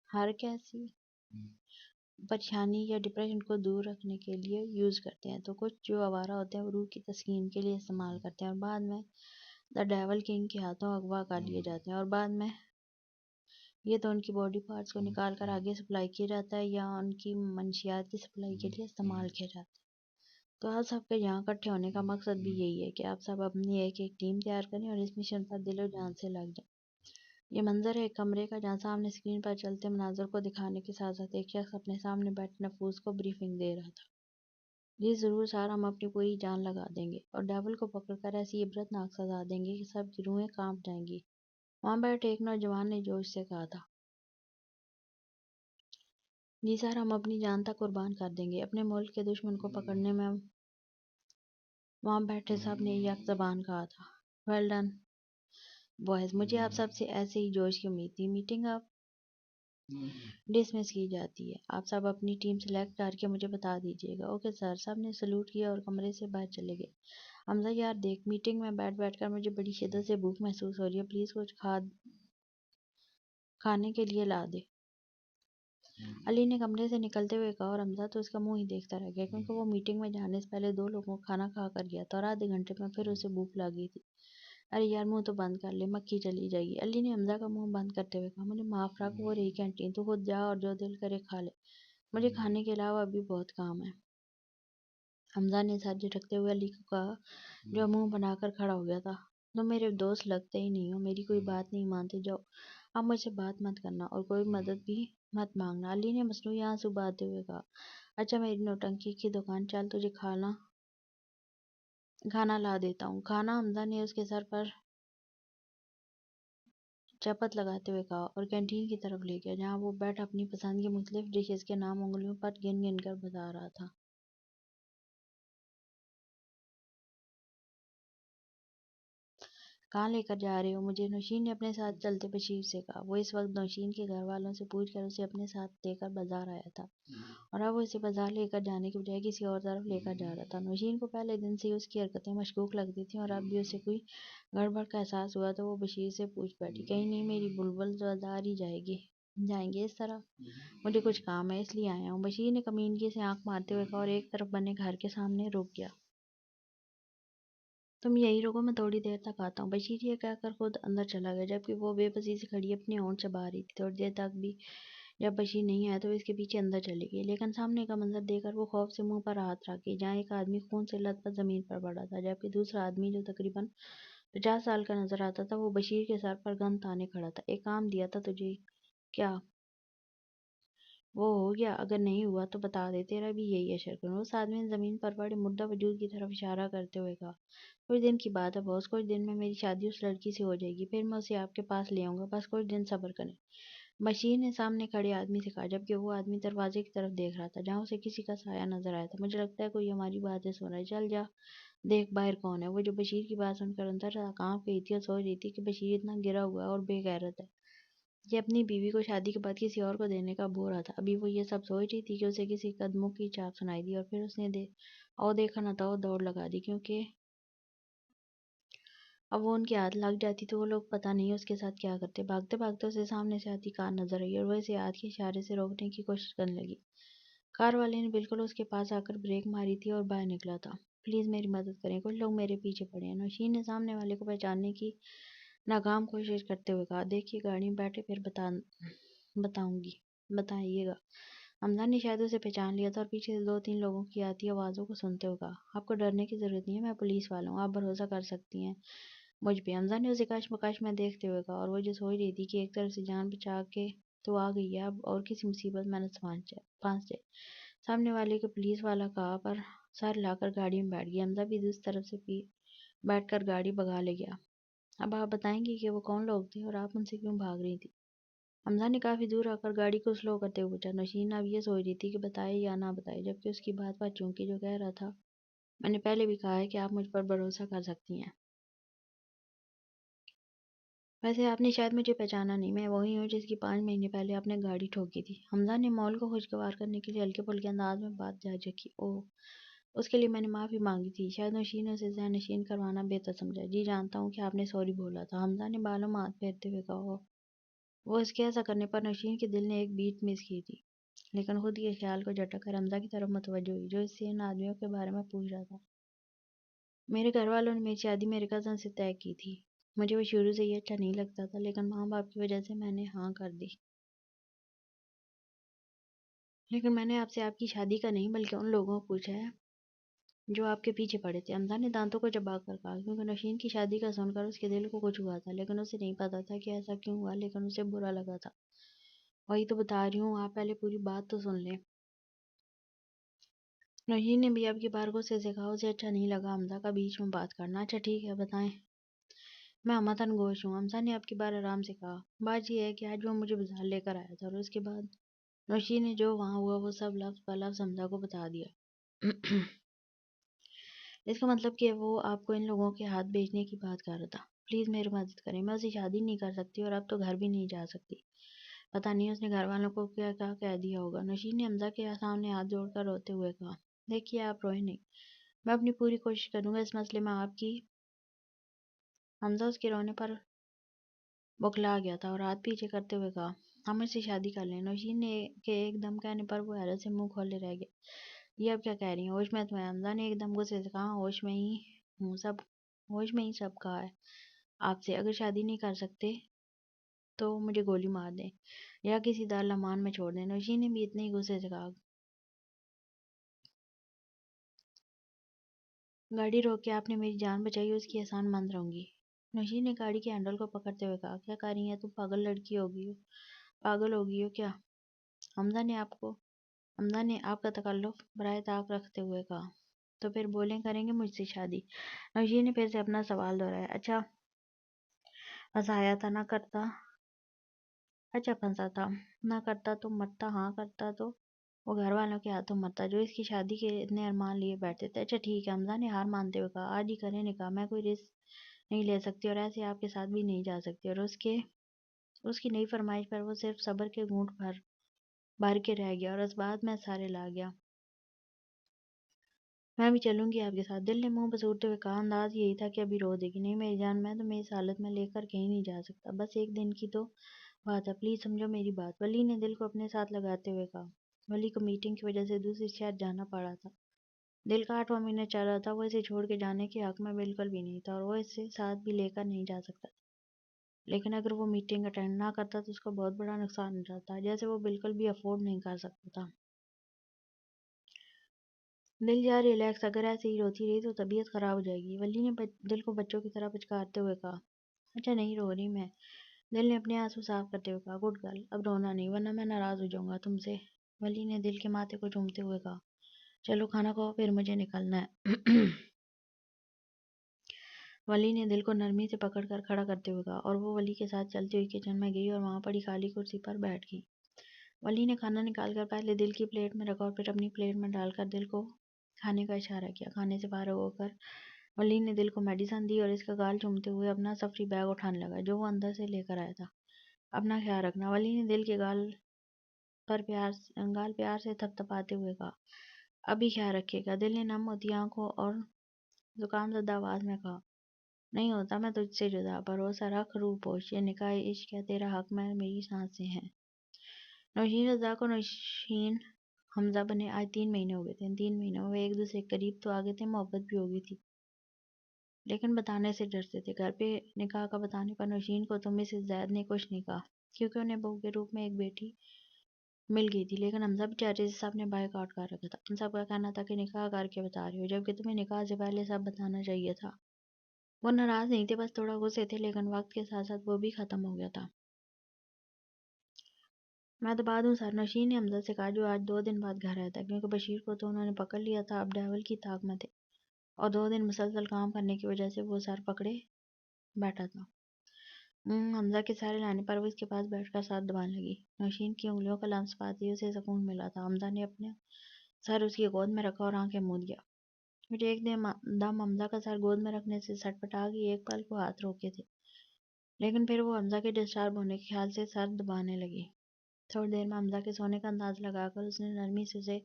ہر کیسی پریشانی یا ڈپریشن کو دور رکھنے کے لیے یوز کرتے ہیں، تو کچھ جو آوارہ ہوتے ہیں وہ روح کی تسکین کے لیے استعمال کرتے ہیں، اور بعد میں دا ڈیول کنگ کے ہاتھوں اغوا کر لیے جاتے ہیں، اور بعد میں یہ تو ان کی باڈی پارٹس کو نکال کر آگے سپلائی کیا جاتا ہے یا ان کی منشیات کی سپلائی کے لیے استعمال کیا جاتا ہے۔ تو آپ سب کے یہاں اکٹھے ہونے کا مقصد بھی یہی ہے کہ آپ سب اپنی ایک ٹیم تیار کریں اور اس مشن پر دل و جان سے لگ جائیں۔ یہ منظر ہے ایک کمرے کا جہاں سامنے اسکرین پر چلتے مناظر کو دکھانے کے ساتھ ساتھ ایک شخص اپنے سامنے بیٹھے نفوذ کو بریفنگ دے رہا تھا۔ جی ضرور سر، ہم اپنی پوری جان لگا دیں گے اور ڈیول کو پکڑ کر ایسی عبرتناک سزا دیں گے کہ سب کی روحیں کانپ جائیں گی، وہاں بیٹھے ایک نوجوان نے جوش سے کہا تھا۔ جی سر، ہم اپنی جان تک قربان کر دیں گے اپنے ملک کے دشمن کو پکڑنے میں، وہاں بیٹھے سب نے یک زبان کہا تھا۔ ویل ڈن بوائز، مجھے آپ سب سے ایسے ہی جوش کی امید تھی۔ میٹنگ اب ڈسمس کی جاتی ہے، آپ سب اپنی ٹیم سلیکٹ کر کے مجھے بتا دیجیے گا۔ اوکے سر، سب نے سلوٹ کیا اور کمرے سے باہر چلے گئے۔ حمزہ یار دیکھ، میٹنگ میں بیٹھ کر مجھے بڑی شدت سے بھوک محسوس ہو رہی ہے، پلیز کچھ کھانے کے لیے لا دے۔ علی نے کمرے سے نکلتے ہوئے کہا، اور حمزہ تو اس کا منہ ہی دیکھتا رہ گیا، کیونکہ وہ میٹنگ میں جانے سے پہلے 2 لوگوں کو کھانا کھا کر گیا تھا اور آدھے گھنٹے میں پھر اسے بھوک لگی تھی۔ ارے یار منہ تو بند کر لے، مکھی چلی جائے گی۔ علی نے حمزہ کا منہ بند کرتے ہوئے کہا، مجھے معاف رکھ، وہ رہی کینٹین، تو خود جا اور جو دل کرے کھا لے، مجھے کھانے کے علاوہ ابھی بہت کام ہے۔ حمزہ نے سر جھٹکتے ہوئے علی کو کہا، جو منہ بنا کر کھڑا ہو گیا تھا، تم میرے دوست لگتے ہی نہیں ہو، میری کوئی بات نہیں مانتے، جاؤ اب مجھ سے بات مت کرنا اور کوئی مدد بھی مت مانگنا۔ علی نے مصنوعی آنسو بہاتے ہوئے کہا، اچھا میری نوٹنکی کی دکان، چل تجھے کھانا لا دیتا ہوں۔ کھانا؟ حمزہ نے اس کے سر پر چپت لگاتے ہوئے کہا اور کینٹین کی طرف لے گیا، جہاں وہ بیٹھ اپنی پسند کی مختلف ڈشز کے نام انگلیوں پر گن گن کر بتا رہا تھا۔ کہاں لے کر جا رہے ہو مجھے؟ نوشین نے اپنے ساتھ چلتے بشیر سے کہا۔ وہ اس وقت نوشین کے گھر والوں سے پوچھ کر اسے اپنے ساتھ لے کر بازار آیا تھا، اور اب وہ اسے بازار لے کر جانے کے بجائے کسی اور طرف لے کر جا رہا تھا۔ نوشین کو پہلے دن سے ہی اس کی حرکتیں مشکوک لگتی تھیں، اور اب بھی اسے کوئی گڑبڑ کا احساس ہوا تو وہ بشیر سے پوچھ بیٹھی، کہیں نہیں میری بلبل بازار ہی جائیں گے اس طرح؟ مجھے کچھ کام ہے اس لیے آیا ہوں، بشیر نے کمینگی سے آنکھ مارتے ہوئے کہا، اور ایک طرف بنے گھر کے سامنے رک گیا۔ تم یہی رکو، میں تھوڑی دیر تک آتا ہوں۔ بشیر یہ کہہ کر خود اندر چلا گیا، جبکہ وہ بے بسی سے کھڑی اپنے ہونٹ چبا رہی تھی۔ تھوڑی دیر تک بھی جب بشیر نہیں آیا تو وہ اس کے پیچھے اندر چلی گئی، لیکن سامنے کا منظر دیکھ کر وہ خوف سے منہ پر ہاتھ رکھ گئی، جہاں ایک آدمی خون سے لت پت زمین پر پڑا تھا، جبکہ دوسرا آدمی جو تقریباً 50 سال کا نظر آتا تھا وہ بشیر کے سر پر گن تانے کھڑا تھا۔ ایک کام دیا تھا تجھے، کیا وہ ہو گیا؟ اگر نہیں ہوا تو بتا دے، تیرا بھی یہی اشر کروں۔ اس آدمی نے زمین پر پڑے مردہ وجود کی طرف اشارہ کرتے ہوئے کہا، کچھ دن کی بات ہے باس، کچھ دن میں میری شادی اس لڑکی سے ہو جائے گی، پھر میں اسے آپ کے پاس لے آؤں گا، بس کچھ دن صبر کریں، بشیر نے سامنے کھڑے آدمی سے کہا، جبکہ وہ آدمی دروازے کی طرف دیکھ رہا تھا جہاں اسے کسی کا سایہ نظر آیا تھا۔ مجھے لگتا ہے کوئی ہماری باتیں سن رہا ہے، چل جا دیکھ باہر کون ہے۔ وہ جو بشیر کی بات سن کر اندر کانپ گئی تھی اور سوچ رہی تھی کہ بشیر اتنا گرا ہوا اور بے غیرت ہے کہ اپنی بیوی کو شادی کے بعد کسی اور کو دینے کا بو رہا تھا۔ ابھی وہ یہ سب سوچ رہی تھی کہ اسے کسی قدموں کی چاپ سنائی دی، اور پھر اس نے دیکھا نہ تھا وہ دوڑ لگا دی، کیونکہ اب وہ ان کے ہاتھ لگ جاتی تو وہ لوگ پتہ نہیں اس کے ساتھ کیا کرتے۔ بھاگتے بھاگتے اسے سامنے سے آتی کار نظر آئی، اور وہ اسے ہاتھ کے اشارے سے روکنے کی کوشش کرنے لگی۔ کار والے نے بالکل اس کے پاس آ کر بریک ماری تھی اور باہر نکلا تھا۔ پلیز میری مدد کریں، کچھ لوگ میرے پیچھے پڑے ہیں، نوشین نے سامنے والے کو پہچاننے کی ناکام کوشش کرتے ہوئے کہا۔ دیکھیے گاڑی میں بیٹھے، پھر بتائیے گا۔ حمزہ نے شاید اسے پہچان لیا تھا اور پیچھے سے 2-3 لوگوں کی آتی آوازوں کو سنتے ہوئے کہا، آپ کو ڈرنے کی ضرورت نہیں ہے، میں پولیس والا ہوں، آپ بھروسہ کر سکتی ہیں مجھ پہ۔ حمزہ نے اسے کشمکش میں دیکھتے ہوئے کہا، اور وہ جو سوچ رہی تھی کہ ایک طرف سے جان بچا کے تو آ گئی ہے، اب اور کسی مصیبت میں نہ پھنس جائے۔ سامنے والے کو پولیس والا کہا پر سر ہلا کر گاڑی میں بیٹھ گیا۔ حمزہ بھی دوسری طرف سے بیٹھ کر گاڑی بھگا لے گیا۔ اب آپ بتائیں گی کہ وہ کون لوگ تھے اور آپ ان سے کیوں بھاگ رہی تھی؟ حمزہ نے کافی دور آ کر گاڑی کو سلو کرتے ہوئے پوچھا۔ نوشین اب یہ سوچ رہی تھی کہ بتائے یا نہ بتائے، جبکہ اس کی بات پر چونکہ جو کہہ رہا تھا، میں نے پہلے بھی کہا ہے کہ آپ مجھ پر بھروسہ کر سکتی ہیں۔ ویسے آپ نے شاید مجھے پہچانا نہیں، میں وہی ہوں جس کی 5 مہینے پہلے آپ نے گاڑی ٹھوکی تھی۔ حمزہ نے ماحول کو خوشگوار کرنے کے لیے ہلکے پھلکے انداز میں بات جاری رکھی۔ اوہ، اس کے لیے میں نے معافی مانگی تھی۔ شاید نوشین نے اسے ذہن نشین کروانا بہتر سمجھا۔ جی جانتا ہوں کہ آپ نے سوری بولا تھا، حمزہ نے بالوں میں ہاتھ پھیرتے ہوئے کہا۔ وہ اس کے ایسا کرنے پر نوشین کے دل نے ایک بیٹ مس کی تھی، لیکن خود کے خیال کو جھٹک کر حمزہ کی طرف متوجہ ہوئی جو اس سے ان آدمیوں کے بارے میں پوچھ رہا تھا۔ میرے گھر والوں نے میری شادی میرے کزن سے طے کی تھی، مجھے وہ شروع سے یہ اچھا نہیں لگتا تھا، لیکن ماں باپ کی وجہ سے میں نے ہاں کر دی۔ لیکن میں نے آپ سے آپ کی شادی کا نہیں بلکہ ان لوگوں کو پوچھا ہے جو آپ کے پیچھے پڑے تھے، حمزہ نے دانتوں کو چبا کر کہا، کیونکہ نوشین کی شادی کا سن کر اس کے دل کو کچھ ہوا تھا، لیکن اسے نہیں پتا تھا کہ ایسا کیوں ہوا، لیکن اسے برا لگا تھا۔ وہی تو بتا رہی ہوں، آپ پہلے پوری بات تو سن لیں۔ نوشین نے بھی اب کی بار غصے سے کہا، اسے اچھا نہیں لگا حمزہ کا بیچ میں بات کرنا۔ اچھا ٹھیک ہے، بتائیں۔ میں امتن گوش ہوں، حمزہ نے اب کی بار آرام سے کہا۔ بات یہ ہے کہ آج وہ مجھے بازار لے کر آیا تھا، اور اس کے بعد نوشین نے جو وہاں ہوا وہ سب لفظ بہ لفظ حمزہ کو بتا دیا۔ اس کا مطلب کہ وہ آپ کو ان لوگوں کے ہاتھ بیچنے کی بات کر رہا تھا۔ پلیز میری مدد کریں، میں اسے شادی نہیں کر سکتی اور اب تو گھر بھی نہیں جا سکتی۔ پتہ نہیں اس نے گھر والوں کو کیا کہہ دیا ہوگا۔ نوشین نے حمزہ کے سامنے ہاتھ جوڑ کر روتے ہوئے کہا، دیکھیے آپ روئیں نہیں، میں اپنی پوری کوشش کروں گا اس مسئلے میں آپ کی۔ حمزہ اس کے رونے پر بکلا گیا تھا اور ہاتھ پیچھے کرتے ہوئے کہا، ہم مجھ سے شادی کر لیں۔ نوشین نے کے ایک دم کہنے پر وہ حیرت سے منہ کھولے رہ گیا۔ یہ اب کیا کہہ رہی ہیں؟ ہوش میں تو ہیں، حمزہ نے ایک دم غصے سے کہا۔ ہوش میں ہی ہوں، ہوش میں ہی سب کہا ہے آپ سے، اگر شادی نہیں کر سکتے تو مجھے گولی مار دیں یا کسی دارالامان میں چھوڑ دیں۔ نوشین نے بھی اتنے ہی غصے سے کہا۔ گاڑی روک کے آپ نے میری جان بچائی، اس کی احسان مند رہوں گی۔ نوشین نے گاڑی کے ہینڈل کو پکڑتے ہوئے کہا، کیا کر رہی ہیں تم؟ پاگل لڑکی پاگل ہوگی ہو کیا؟ حمزہ نے آپ کا تکلف برائے طاق رکھتے ہوئے کہا، تو پھر بولیں کریں گے مجھ سے شادی؟ نوشین نے پھر سے اپنا سوال دہرایا۔ اچھا پھنسا تھا، نہ کرتا تو مرتا، ہاں کرتا تو وہ گھر والوں کے ہاتھوں مرتا جو اس کی شادی کے اتنے ارمان لیے بیٹھتے تھے۔ اچھا ٹھیک ہے، حمزہ نے ہار مانتے ہوئے کہا، آج ہی کریں نکاح، میں کوئی رسک نہیں لے سکتی اور ایسے آپ کے ساتھ بھی نہیں جا سکتی، اور اس کی نئی فرمائش پر وہ صرف صبر کے گھونٹ بھر کے رہ گیا اور اس بات میں سارے لا گیا۔ میں بھی چلوں گی آپ کے ساتھ، دل نے منہ بسورتے ہوئے کہا۔ انداز یہی تھا کہ ابھی رو دے گی۔ نہیں میری جان، میں تمہیں اس حالت میں لے کر کہیں نہیں جا سکتا، بس ایک دن کی تو بات ہے، پلیز سمجھو میری بات، ولی نے دل کو اپنے ساتھ لگاتے ہوئے کہا۔ ولی کو میٹنگ کی وجہ سے دوسری شہر جانا پڑا تھا۔ دل کا 8واں مہینہ چل رہا تھا، وہ اسے چھوڑ کے جانے کے حق میں بالکل بھی نہیں تھا اور وہ اسے ساتھ بھی لے کر نہیں جا سکتا تھا۔ لیکن اگر وہ میٹنگ اٹینڈ نہ کرتا تو اس کو بہت بڑا نقصان ہو جاتا، جیسے وہ بالکل بھی افورڈ نہیں کر سکتا تھا۔ دل جا ریلیکس، اگر ایسے ہی روتی رہی تو طبیعت خراب ہو جائے گی، ولی نے دل کو بچوں کی طرح پچکارتے ہوئے کہا۔ اچھا نہیں رو رہی میں، دل نے اپنے آنسو صاف کرتے ہوئے کہا۔ گڈ گرل، اب رونا نہیں ورنہ میں ناراض ہو جاؤں گا تم سے، ولی نے دل کے ماتھے کو چومتے ہوئے کہا۔ چلو کھانا کھاؤ پھر مجھے نکلنا ہے۔ ولی نے دل کو نرمی سے پکڑ کر کھڑا کرتے ہوئے کہا اور وہ ولی کے ساتھ چلتی ہوئی کچن میں گئی اور وہاں پڑی خالی کرسی پر بیٹھ گئی۔ ولی نے کھانا نکال کر پہلے دل کی پلیٹ میں رکھا اور پھر اپنی پلیٹ میں ڈال کر دل کو کھانے کا اشارہ کیا۔ کھانے سے فارغ ہو کر ولی نے دل کو میڈیسن دی اور اس کا گال چومتے ہوئے اپنا سفری بیگ اٹھانے لگا جو وہ اندر سے لے کر آیا تھا۔ اپنا خیال رکھنا، ولی نے دل کے گال پیار سے تھپتھپاتے ہوئے کہا۔ ابھی خیال رکھیے گا، دل نے نم ہوتی آنکھوں اور زکام زدہ آواز میں کہا۔ نہیں ہوتا میں تجھ سے جدا، بھروسہ رکھ روح پوش، یہ نکاح عشق ہے، تیرا حق میں میری سانسیں ہیں۔ نوشین رضا کو نوشین حمزہ بنے آج 3 مہینے ہو گئے تھے۔ ان 3 مہینوں میں وہ ایک دوسرے کے قریب تو آگے تھے، محبت بھی ہو گئی تھی، لیکن بتانے سے ڈرتے تھے۔ گھر پہ نکاح کا بتانے پر نوشین کو تو مسز زید نے کچھ نہیں کہا کیونکہ انہیں بہو کے روپ میں ایک بیٹی مل گئی تھی، لیکن حمزہ بیچارے سے سب نے بائیک آؤٹ کر رکھا تھا۔ ان سب کا کہنا تھا کہ نکاح کر کے بتا رہی ہو، جبکہ تمہیں نکاح سے پہلے سب بتانا چاہیے تھا۔ وہ ناراض نہیں تھے، بس تھوڑا غصے تھے، لیکن وقت کے ساتھ ساتھ وہ بھی ختم ہو گیا تھا۔ میں تو بعد ہوں سر، نوشین نے حمزہ سے کہا جو آج 2 دن بعد گھر آیا تھا، کیونکہ بشیر کو تو انہوں نے پکڑ لیا تھا، اب ڈیول کی طاق میں تھے اور 2 دن مسلسل کام کرنے کی وجہ سے وہ سر پکڑے بیٹھا تھا۔ حمزہ کے سارے لانے پر وہ اس کے پاس بیٹھ کر ساتھ دبانے لگی۔ نوشین کی انگلیوں کا لمس پاتے ہی اسے سکون ملا تھا۔ حمزہ نے اپنا سر اس کی گود میں رکھا اور آنکھیں موند گیا۔ مجھے ایک دم حمزہ کا سر گود میں رکھنے سے سٹ پٹا گئی، ایک پل کو ہاتھ روکے تھے، لیکن پھر وہ حمزہ کے ڈسٹرب ہونے کے خیال سے سر دبانے لگی۔ تھوڑی دیر میں حمزہ کے سونے کا انداز لگا کر اس نے نرمی سے اسے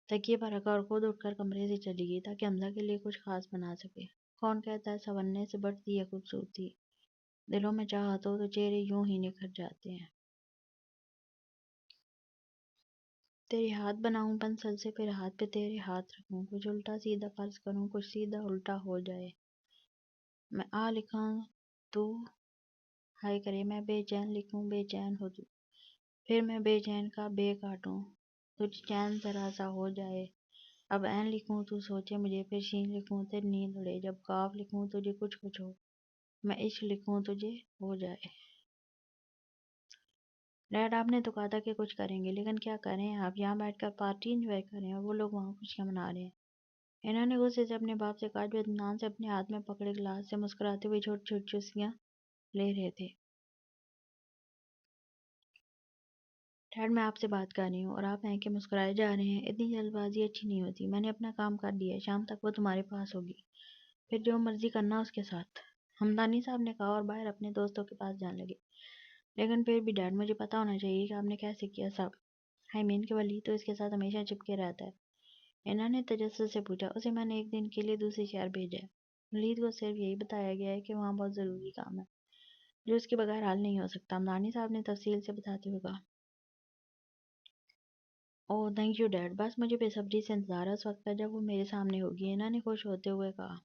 تکیے پر رکھا اور خود اٹھ کر کمرے سے چلی گئی تاکہ حمزہ کے لیے کچھ خاص بنا سکے۔ کون کہتا ہے سنورنے سے بڑھتی ہے خوبصورتی، دلوں میں چاہت ہو تو چہرے یوں ہی نکھر جاتے ہیں۔ تیرے ہاتھ بناؤں پنسل سے، پھر ہاتھ پہ تیرے ہاتھ رکھوں، کچھ الٹا سیدھا فرض کروں، کچھ سیدھا الٹا ہو جائے، میں آ لکھاں تو ہائے کرے، میں بے چین لکھوں بے چین ہو تو، پھر میں بے چین کا بے کاٹوں، تجھ چین ذرا سا ہو جائے، اب عین لکھوں تو سوچے مجھے، پھر شین لکھوں تیری نیند اڑے، جب کاف لکھوں تجھے کچھ کچھ ہو، میں عشق لکھوں تجھے ہو جائے۔ ڈیڈ آپ نے تو کہا تھا کہ کچھ کریں گے، لیکن کیا کریں، آپ یہاں بیٹھ کر پارٹی انجوائے کریں اور وہ لوگ وہاں خوشیاں منا رہے ہیں۔ انہوں نے غصے سے اپنے باپ سے کہا جو اطمینان سے اپنے ہاتھ میں پکڑے گلاس سے مسکراتے ہوئے چھوٹی چھوٹی چسکیاں لے رہے تھے۔ ڈیڈ میں آپ سے بات کر رہی ہوں اور آپ ہیں کہ مسکرائے جا رہے ہیں، اتنی جلد بازی اچھی نہیں ہوتی، میں نے اپنا کام کر لیا ہے، شام تک وہ تمہارے پاس ہوگی، پھر جو مرضی کرنا اس کے ساتھ، ہمدانی صاحب نے کہا اور باہر اپنے دوستوں کے پاس جانے لگے۔ لیکن پھر بھی ڈیڈ مجھے پتا ہونا چاہیے کہ آپ نے کیسے کیا سب، کہ ولی تو اس کے ساتھ ہمیشہ چپکے رہتا ہے۔ انہوں نے تجسس سے پوچھا، اسے میں نے ایک دن کے لیے دوسری شہر بھیجا ہے، ولید کو صرف یہی بتایا گیا ہے کہ وہاں بہت ضروری کام ہے جو اس کے بغیر حل نہیں ہو سکتا، ہمدانی صاحب نے تفصیل سے بتاتے ہوئے کہا۔ اوہ تھینک یو ڈیڈ، بس مجھے بے صبری سے انتظار ہے اس وقت کا جب وہ میرے سامنے ہوگی، انہوں نے خوش ہوتے ہوئے کہا۔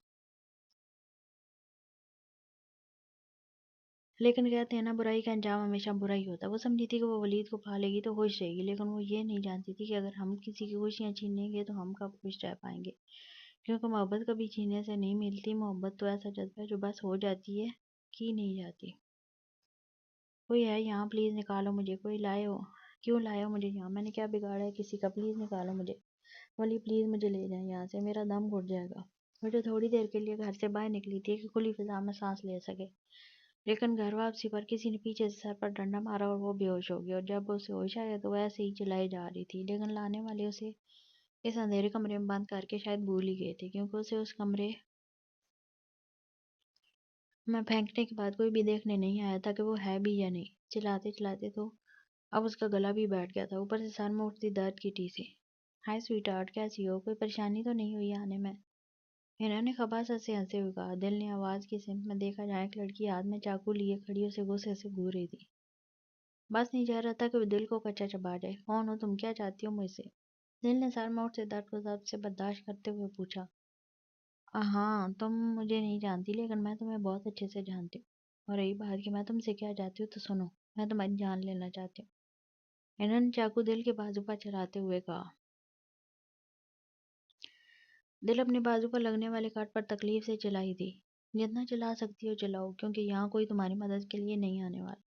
لیکن کہتے ہیں نا برائی کا انجام ہمیشہ برا ہی ہوتا ہے، وہ سمجھی تھی کہ وہ ولید کو پا لے گی تو خوش رہے گی، لیکن وہ یہ نہیں جانتی تھی کہ اگر ہم کسی کی خوشیاں چھینیں گے تو ہم کب خوش رہ پائیں گے، کیونکہ محبت کبھی چھینے سے نہیں ملتی، محبت تو ایسا جذبہ ہے جو بس ہو جاتی ہے کی نہیں جاتی۔ کوئی ہے یہاں، پلیز نکالو مجھے، کوئی لائے ہو، کیوں لائے ہو مجھے یہاں، میں نے کیا بگاڑا ہے کسی کا، پلیز نکالو مجھے، ولی پلیز مجھے لے جائیں یہاں سے، میرا دم گھٹ جائے گا۔ وہ جو تھوڑی دیر کے لیے گھر سے باہر نکلی تھی کہ کھلی فضا میں سانس لے سکے، لیکن گھر واپسی پر کسی نے پیچھے سے سر پر ڈنڈا مارا اور وہ بے ہوش ہو گئی، اور جب اسے ہوش آیا تو وہ ایسے ہی چلائی جا رہی تھی، لیکن لانے والے اسے اس اندھیرے کمرے میں بند کر کے شاید بھول ہی گئے تھے، کیونکہ اسے اس کمرے میں پھینکنے کے بعد کوئی بھی دیکھنے نہیں آیا تھا کہ وہ ہے بھی یا نہیں۔ چلاتے چلاتے تو اب اس کا گلا بھی بیٹھ گیا تھا، اوپر سے سر میں اٹھتی درد کی ٹیسی۔ ہائے سویٹ ہارٹ، کیسی ہو؟ کوئی پریشانی تو نہیں ہوئی آنے میں؟ انہوں نے خباثت سے ہنسے ہوئے کہا۔ دل نے آواز کی سمت میں دیکھا جہاں ایک لڑکی ہاتھ میں چاقو لیے کھڑی اسے غصے سے گھور رہی تھی۔ بس نہیں چاہ رہا تھا کہ وہ دل کو کچا چبا جائے۔ کون ہو تم؟ کیا چاہتی ہو مجھ سے؟ دل نے سر میں اٹھتے درد کو ضبط سے برداشت کرتے ہوئے پوچھا۔ ہاں، تم مجھے نہیں جانتی لیکن میں تمہیں بہت اچھے سے جانتی ہوں، اور رہی بات کہ میں تم سے کیا چاہتی ہوں تو سنو، میں تمہاری جان لینا چاہتی ہوں۔ انہوں نے چاقو دل کے بازو پر چلاتے ہوئے کہا۔ دل اپنے بازو پر لگنے والے کاٹ پر تکلیف سے چلائی تھی۔ جتنا چلا سکتی ہو چلاؤ، کیونکہ یہاں کوئی تمہاری مدد کے لیے نہیں آنے والا۔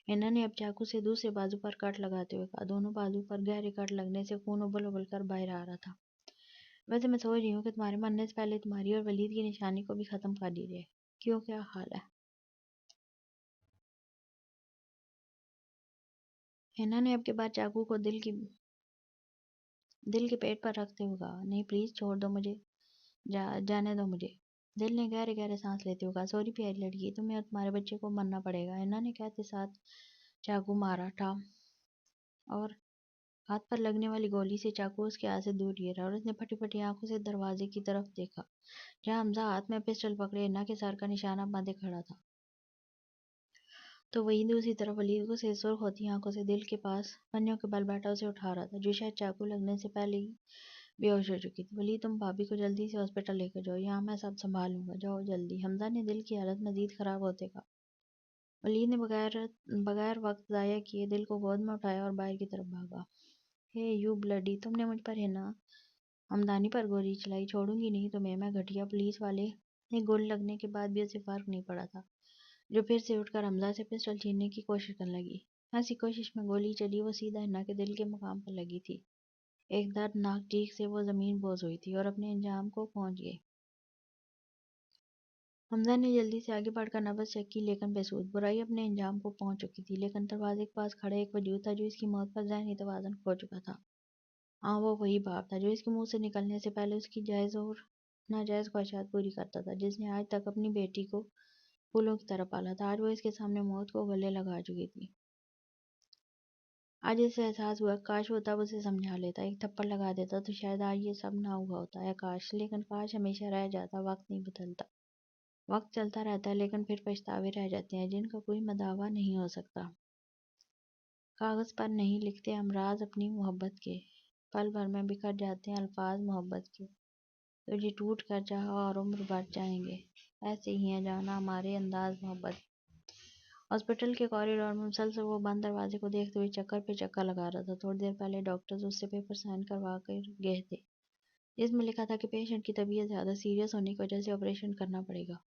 انہوں نے اب چاقو سے دوسرے بازو پر کٹ لگاتے ہوئے کہا۔ دونوں بازو پر گہرے کٹ لگنے سے خون ابل ابل کر باہر آ رہا تھا۔ ویسے میں سوچ رہی ہوں کہ تمہارے مرنے سے پہلے تمہاری اور ولید کی نشانی کو بھی ختم کر دی جائے۔ کیوں، کیا حال ہے؟ انہوں نے اب کے بعد چاقو کو دل کے پیٹ پر رکھتے ہوئے کہا۔ نہیں پلیز چھوڑ دو مجھے، جانے دو مجھے۔ دل نے گہرے گہرے سانس لیتے ہوئے کہا۔ سوری پیاری لڑکی، تمہیں اور تمہارے بچے کو مرنا پڑے گا۔ انہوں نے کہتے ساتھ چاقو مارا تھا اور ہاتھ پر لگنے والی گولی سے چاقو اس کے ہاتھ سے دور گرا اور اس نے پھٹی پھٹی آنکھوں سے دروازے کی طرف دیکھا جہاں حمزہ ہاتھ میں پسٹل پکڑے انّا کے سر کا نشانہ باندھے کھڑا تھا۔ تو وہی دوسری طرف ولید کو سے سرخ ہوتی آنکھوں سے دل کے پاس پنجوں کے بل بیٹھا اسے اٹھا رہا تھا، جو شاید چاقو لگنے سے پہلے ہی بے ہوش ہو چکی تھی۔ ولید، تم بھابھی کو جلدی سے ہاسپٹل لے کر جاؤ، یہاں میں سب سنبھال لوں گا، جاؤ جلدی۔ حمزہ نے دل کی حالت مزید خراب ہوتے کہا۔ ولید نے بغیر وقت ضائع کیے دل کو گود میں اٹھایا اور باہر کی طرف بھاگا۔ ہے یو بلڈی، تم نے مجھ پر ہنا ہمدانی پر گولی چلائی، چھوڑوں گی نہیں تمہیں میں، گھٹیا پولیس والے۔ ایک گولی لگنے کے بعد بھی اسے فرق نہیں پڑا تھا، جو پھر سے اٹھ کر حمزہ سے پسٹل چھیننے کی کوشش کرنے لگی۔ ایسی کوشش میں گولی چلی، وہ سیدھا ہنا کے دل کے مقام پر لگی تھی۔ ایک دردناک چیخ سے وہ زمین بوس ہوئی تھی اور اپنے انجام کو پہنچ گئی۔ حمزہ نے جلدی سے آگے بڑھ کر نبض چیک کی لیکن بے سود۔ برائی اپنے انجام کو پہنچ چکی تھی، لیکن دروازے کے پاس کھڑا ایک وجود تھا جو اس کی موت پر ذہنی توازن کھو چکا تھا۔ ہاں، وہ وہی باپ تھا جو اس کے منہ سے نکلنے سے پہلے اس کی جائز اور ناجائز خواہشات پوری کرتا تھا، جس نے آج تک اپنی بیٹی کو پھولوں کی طرح پالا تھا۔ آج وہ اس کے سامنے موت کو گلے لگا چکی تھی۔ آج اسے احساس ہوا کہ کاش وہ تب اسے سمجھا لیتا، ایک تھپڑ لگا دیتا تو شاید آج یہ سب نہ ہوا ہوتا۔ اے کاش! لیکن کاش ہمیشہ رہ جاتا، وقت نہیں بدلتا۔ وقت چلتا رہتا ہے لیکن پھر پچھتاوے رہ جاتے ہیں جن کا کوئی مداوع نہیں ہو سکتا۔ کاغذ پر نہیں لکھتے ہم راز اپنی محبت کے، پل بھر میں بکھر جاتے ہیں الفاظ محبت کے، تجھے ٹوٹ کر چاہا اور عمر بھر چاہیں گے، ایسے ہی ہیں جانا ہمارے انداز محبت۔ ہاسپٹل کے کوریڈور میں مسلسل وہ بند دروازے کو دیکھتے ہوئے چکر پہ چکر لگا رہا تھا۔ تھوڑی دیر پہلے ڈاکٹرز اس سے پیپر سائن کروا کر گئے تھے جس میں لکھا تھا کہ پیشنٹ کی طبیعت زیادہ سیریس ہونے کی وجہ سے آپریشن کرنا پڑے گا،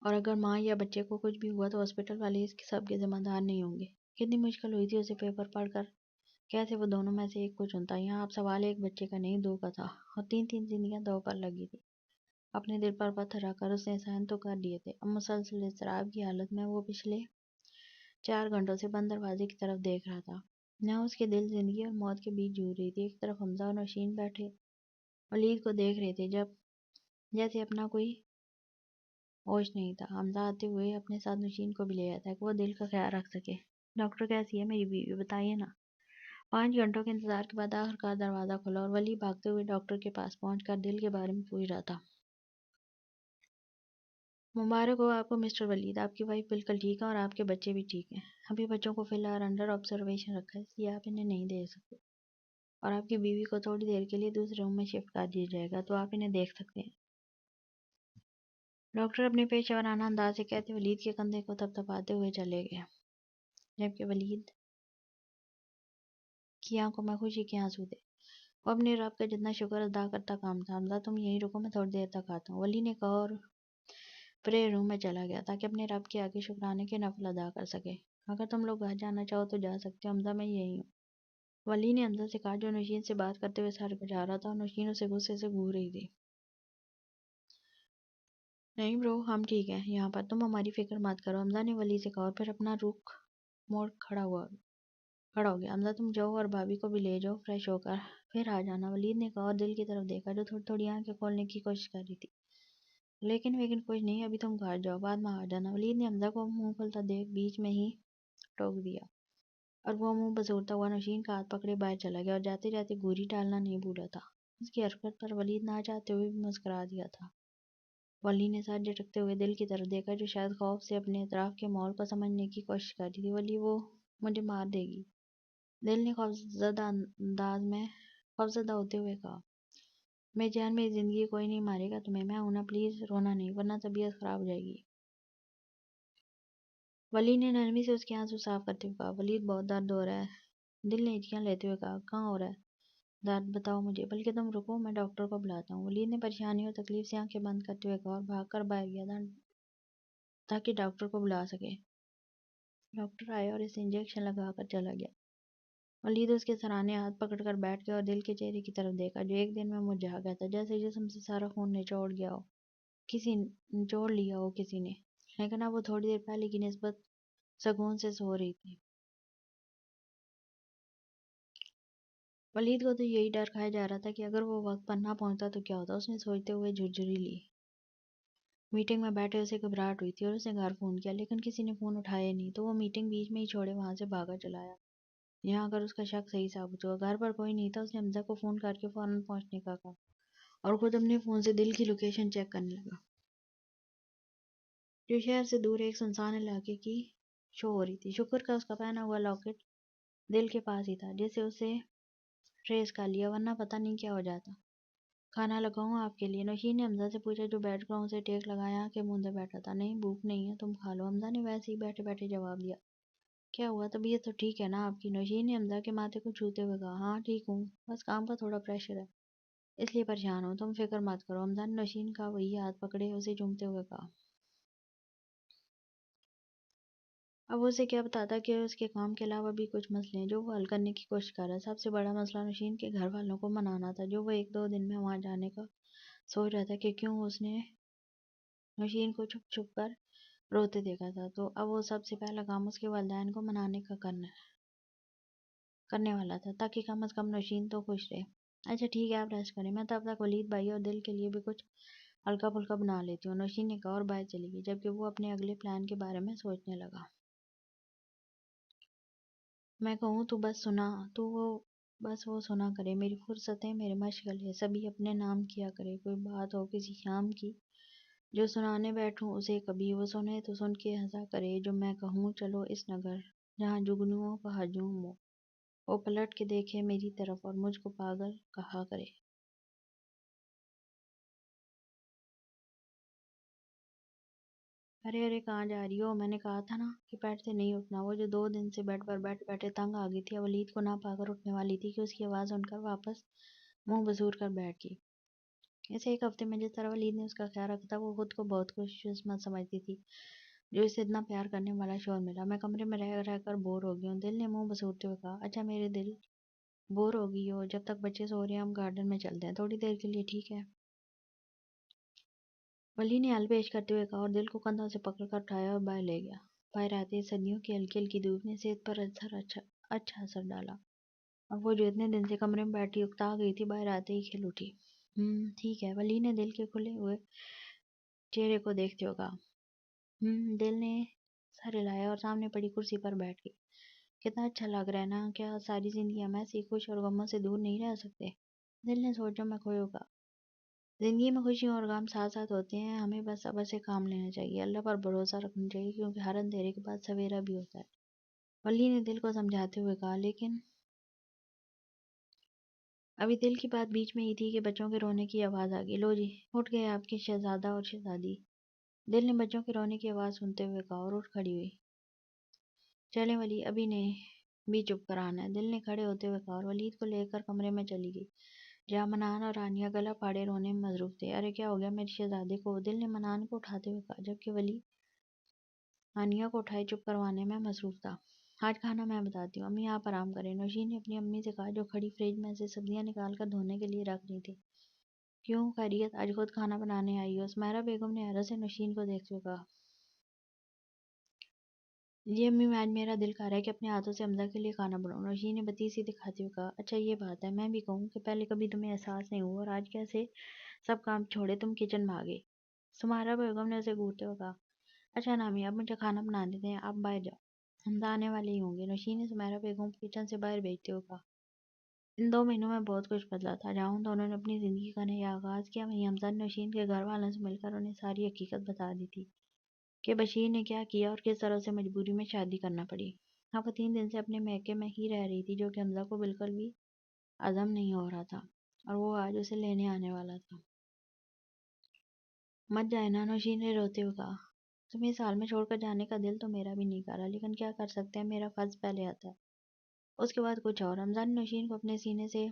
اور اگر ماں یا بچے کو کچھ بھی ہوا تو ہاسپٹل والے اس سب کے ذمہ دار نہیں ہوں گے۔ کتنی مشکل ہوئی تھی اسے پیپر پڑھ کر کیسے وہ دونوں میں سے ایک کو چنتا۔ یہاں اب سوال ایک بچے کا نہیں، دو کا تھا، اور تین تین زندگیاں دو پر لگی تھی۔ اپنے دل پر پتھر رکھ کر اس نے سائن تو کر لیے تھے۔ اب مسلسل اضطراب کی حالت میں وہ پچھلے 4 گھنٹوں سے بند دروازے کی طرف دیکھ رہا تھا۔ یہاں اس کے دل زندگی اور موت کے بیچ جھول رہی تھی۔ ایک طرف حمزہ اور نوشین بیٹھے ولید کو دیکھ رہے تھے جیسے اپنا کوئی ہوش نہیں تھا۔ حمزہ آتے ہوئے اپنے ساتھ نوشین کو بھی لے آیا تھا کہ وہ دل کا خیال رکھ سکے۔ ڈاکٹر کیسی ہے میری بیوی؟ بتائیے نا۔ 5 گھنٹوں کے انتظار کے بعد آخرکار دروازہ کھلا اور ولی بھاگتے ہوئے ڈاکٹر کے پاس پہنچ کر دل کے بارے میں پوچھ رہا تھا۔ مبارک ہو آپ کو مسٹر ولید، آپ کی وائف بالکل ٹھیک ہے اور آپ کے بچے بھی ٹھیک ہیں۔ ابھی بچوں کو فی الحال انڈر آبزرویشن رکھا ہے، اس لیے آپ انہیں نہیں دیکھ سکتے، اور آپ کی بیوی کو تھوڑی دیر کے لیے دوسرے روم میں شفٹ کر دیا جائے گا تو آپ انہیں دیکھ سکتے ہیں۔ ڈاکٹر اپنے پیشہ ورانہ انداز سے کہتے ولید کے کندھے کو تھپتھپاتے ہوئے چلے گئے، جبکہ ولید کی آنکھوں میں خوشی کے آنسو تھے۔ وہ اپنے رب کا جتنا شکر ادا کرتا کام تھا۔ حمزہ تم یہیں رکو، میں تھوڑی دیر تک آتا ہوں، ولی نے کہا اور پریئر روم میں چلا گیا تاکہ اپنے رب کے آگے شکرانے کے نفل ادا کر سکے۔ اگر تم لوگ گھر جانا چاہو تو جا سکتے ہو حمزہ، میں یہی ہوں۔ ولی نے حمزہ سے کہا جو نوشین سے بات کرتے ہوئے سر بجا رہا تھا اور نوشین اسے غصے سے گھور رہی تھی۔ نہیں برو، ہم ٹھیک ہیں یہاں پر، تم ہماری فکر مت کرو، حمزہ نے ولی سے کہا اور پھر اپنا رخ موڑ کھڑا ہو گیا۔ حمزہ تم جاؤ اور بھابھی کو بھی لے جاؤ، فریش ہو کر پھر آ جانا، ولید نے کہا اور دل کی طرف دیکھا جو تھوڑی تھوڑی آنکھیں کھولنے کی کوشش کر رہی تھی۔ لیکن کچھ نہیں، ابھی تم گھر جاؤ، بعد میں آ جانا۔ ولید نے حمزہ کو منہ کھلتا دیکھ بیچ میں ہی ٹوک دیا اور وہ منہ بسورتا ہوا نوشین کا ہاتھ پکڑے باہر چلا گیا اور جاتے جاتے گوری ڈالنا نہیں بھولا تھا۔ اس کی حرکت پر ولید نہ چاہتے ہوئے بھی مسکرا دیا تھا۔ ولی نے سر جھٹکتے ہوئے دل کی طرف دیکھا جو شاید خوف سے اپنے اطراف کے ماحول کو سمجھنے کی کوشش کر رہی تھی۔ ولی، وہ مجھے مار دے گی، دل نے خوفزدہ ہوتے ہوئے کہا۔ میں جان، میری زندگی کوئی نہیں مارے گا تمہیں، میں ہوں نا، پلیز رونا نہیں ورنہ طبیعت خراب ہو جائے گی۔ ولی نے نرمی سے اس کے آنسو صاف کرتے ہوئے کہا۔ ولید، بہت درد ہو رہا ہے، دل نے ہچکیاں لیتے ہوئے کہا۔ کہاں ہو رہا ہے درد؟ بتاؤ مجھے، بلکہ تم رکو، میں ڈاکٹر کو بلاتا ہوں۔ ولید نے پریشانی اور تکلیف سے آنکھیں بند کرتے ہوئے کہا اور بھاگ کر باہر گیا تاکہ ڈاکٹر کو بلا سکے۔ ڈاکٹر آیا اور اسے انجیکشن لگا کر چلا گیا۔ ولید اس کے سرانے ہاتھ پکڑ کر بیٹھ گیا اور دل کے چہرے کی طرف دیکھا جو ایک دن میں مرجھا گیا تھا، جیسے جسم سے سارا خون نچوڑ لیا ہو کسی نے، لیکن اب وہ تھوڑی دیر پہلے کی نسبت سکون سے سو رہی تھی۔ ولید کو تو یہی ڈر کھایا جا رہا تھا کہ اگر وہ وقت پر نہ پہنچتا تو کیا ہوتا۔ اس نے سوچتے ہوئے جھرجھری لی۔ میٹنگ میں بیٹھے اسے گھبراہٹ ہوئی تھی اور اس نے گھر فون کیا، لیکن کسی نے فون اٹھایا نہیں، تو وہ میٹنگ بیچ میں ہی چھوڑے وہاں سے بھاگا چلا آیا۔ یہاں اگر اس کا شک صحیح ثابت ہوا، گھر پر کوئی نہیں تھا، اس نے حمزہ کو فون کر کے فوراً پہنچنے کا کہا اور خود اپنے فون سے دل کی لوکیشن چیک کرنے لگا جو شہر سے دور ایک سنسان علاقے کی شو ہو رہی تھی۔ شکر کا اس کا پہنا ہوا لاکٹ دل کے پاس ہی تھا جسے اسے ٹریس کر لیا، ورنہ پتہ نہیں کیا ہو جاتا۔ کھانا لگاؤں آپ کے لیے؟ نوشین نے حمزہ سے پوچھا جو بیٹھ کر اسے ٹیک لگایا آنکھیں موندے بیٹھا تھا۔ نہیں، بھوک نہیں ہے، تم کھا لو، حمزہ نے ویسے ہی بیٹھے بیٹھے جواب دیا۔ کیا ہوا، طبیعت تو ٹھیک ہے نا آپ کی؟ نوشین نے حمزہ کے ماتھے کو چھوتے ہوئے کہا۔ ہاں ٹھیک ہوں، بس کام کا تھوڑا پریشر ہے اس لیے پریشان ہوں، تم فکر مت کرو۔ حمزہ نے نوشین کا وہی ہاتھ پکڑے اسے چومتے ہوئے کہا۔ اب اسے کیا بتاتا کہ اس کے کام کے علاوہ بھی کچھ مسئلے ہیں جو وہ حل کرنے کی کوشش کر رہا ہے۔ سب سے بڑا مسئلہ نوشین کے گھر والوں کو منانا تھا جو وہ ایک دو دن میں وہاں جانے کا سوچ رہا تھا کہ کیوں اس نے نوشین کو چھپ چھپ کر روتے دیکھا تھا، تو اب وہ سب سے پہلا کام اس کے والدین کو منانے کا کرنے والا تھا تاکہ کم از کم نوشین تو خوش رہے۔ اچھا ٹھیک ہے، آپ ریسٹ کریں، میں تب تک ولید بھائی اور دل کے لیے بھی کچھ ہلکا پھلکا بنا لیتی ہوں، نوشین نے کہا اور باہر چلی گئی جبکہ وہ اپنے اگلے پلان کے بارے میں سوچنے لگا۔ میں کہوں تو وہ سنا کرے، میری فرصتیں میرے مشغلے سبھی اپنے نام کیا کرے، کوئی بات ہو کسی شام کی جو سنانے بیٹھوں اسے کبھی، وہ سنے تو سن کے ہنسا کرے جو میں کہوں چلو اس نگر جہاں جگنوؤں کا ہجوم ہو، وہ پلٹ کے دیکھے میری طرف اور مجھ کو پاگل کہا کرے۔ ارے ارے کہاں جا رہی ہو؟ میں نے کہا تھا نا کہ بیڈ سے نہیں اٹھنا۔ وہ جو 2 دن سے بیڈ پر بیٹھے بیٹھے تنگ آ گئی تھی اب ولید کو نہ پا کر اٹھنے والی تھی کہ اس کی آواز سن کر واپس منہ بسور کر بیٹھ گئی۔ اس ایک ہفتے میں جس طرح ولید نے اس کا خیال رکھا تھا وہ خود کو بہت خوش قسمت سمجھتی تھی جو اسے اتنا پیار کرنے والا شوہر ملا۔ میں کمرے میں رہ رہ کر بور ہو گئی ہوں، دل نے منہ بسورتے ہوئے کہا۔ اچھا میرے دل، بور ہو گئی ہو؟ جب تک بچے سو رہے ہیں ہم گارڈن میں چلتے ہیں تھوڑی دیر کے لیے، ٹھیک ہے؟ ولی نے حل پیش کرتے ہوئے کہا اور دل کو کندھوں سے پکڑ کر اٹھایا اور باہر لے گیا۔ باہر آتے ہی سردیوں کی ہلکی ہلکی دھوپ نے صحت پر اچھا اثر ڈالا اور وہ جو اتنے دن سے کمرے میں بیٹھی اکتا گئی تھی باہر آتے ہی کھل اٹھی۔ ٹھیک ہے، ولی نے دل کے کھلے ہوئے چہرے کو دیکھتے ہوئے کہا۔ دل نے سر ہلایا اور سامنے پڑی کرسی پر بیٹھ گئی۔ کتنا اچھا لگ رہا ہے نا، کیا ساری زندگی ہم ایسے ہی خوش اور غموں سے دور نہیں رہ سکتے؟ دل نے سوچا میں کھوئے ہوگا۔ زندگی میں خوشیوں اور غم ساتھ ساتھ ہوتے ہیں، ہمیں بس صبر سے کام لینا چاہیے، اللہ پر بھروسہ رکھنا چاہیے کیونکہ ہر اندھیرے کے بعد سویرا بھی ہوتا ہے، ولی نے دل کو سمجھاتے ہوئے کہا۔ لیکن ابھی دل کی بات بیچ میں ہی تھی کہ بچوں کے رونے کی آواز آ گئی۔ لو جی، اٹھ گئے آپ کے شہزادہ اور شہزادی، دل نے بچوں کے رونے کی آواز سنتے ہوئے کہا اور اٹھ کھڑی ہوئی۔ چلیں ولی، ابھی نے بھی چپ کر آنا ہے، دل نے کھڑے ہوتے ہوئے کہا اور ولید کو لے کر کمرے میں چلی گئی جہاں منان اور آنیہ گلا پھاڑے رونے میں مصروف تھے۔ ارے کیا ہو گیا میری شہزادی کو؟ دل نے منان کو اٹھاتے ہوئے کہا جبکہ ولی آنیہ کو اٹھائے چپ کروانے میں مصروف تھا۔ آج کھانا میں بتاتی ہوں، امی آپ آرام کریں، نوشین نے اپنی امی سے کہا جو کھڑی فریج میں سے سبزیاں نکال کر دھونے کے لیے رکھ رہی تھی۔ کیوں، خیریت؟ آج خود کھانا بنانے آئی ہو؟ سمیرہ بیگم نے حیرت سے نوشین کو دیکھتے ہوئے کہا۔ جی امی، آج میرا دل کر رہا ہے کہ اپنے ہاتھوں سے حمزہ کے لیے کھانا بناؤں، نوشین نے بتیسی دکھاتے ہوئے کہا۔ اچھا یہ بات ہے، میں بھی کہوں کہ پہلے کبھی تمہیں احساس نہیں ہوا اور آج کیسے سب کام چھوڑے تم کچن میں آ گئی؟ سمیرہ بیگم نے اسے گھورتے ہوئے کہا، اچھا نامی، اب مجھے کھانا بنانے دیں، آپ باہر جاؤ، حمزہ آنے والے ہی ہوں گے۔ نوشین نے سمیرہ بیگم کو کچن سے باہر بھیجتے ہوئے کہا، ان 2 مہینوں میں بہت کچھ بدلا تھا۔ جہاں ان دونوں نے اپنی زندگی کا نیا آغاز کیا، وہیں حمزہ نے نوشین کے گھر والوں سے مل کر انہیں ساری حقیقت بتا دی تھی کہ بشیر نے کیا کیا اور کس طرح اسے مجبوری میں شادی کرنا پڑی۔ اب وہ 3 دن سے اپنے میکے میں ہی رہ رہی تھی، جو کہ حمزہ کو بالکل بھی ہضم نہیں ہو رہا تھا، اور وہ آج اسے لینے آنے والا تھا۔ مت جائے نا، نوشین نے روتے ہوئے کہا، تمہیں اس حال میں چھوڑ کر جانے کا دل تو میرا بھی نہیں کر رہا، لیکن کیا کر سکتے ہیں، میرا فرض پہلے آتا ہے۔ اس کے بعد کچھ اور۔ حمزہ نے نوشین کو اپنے سینے سے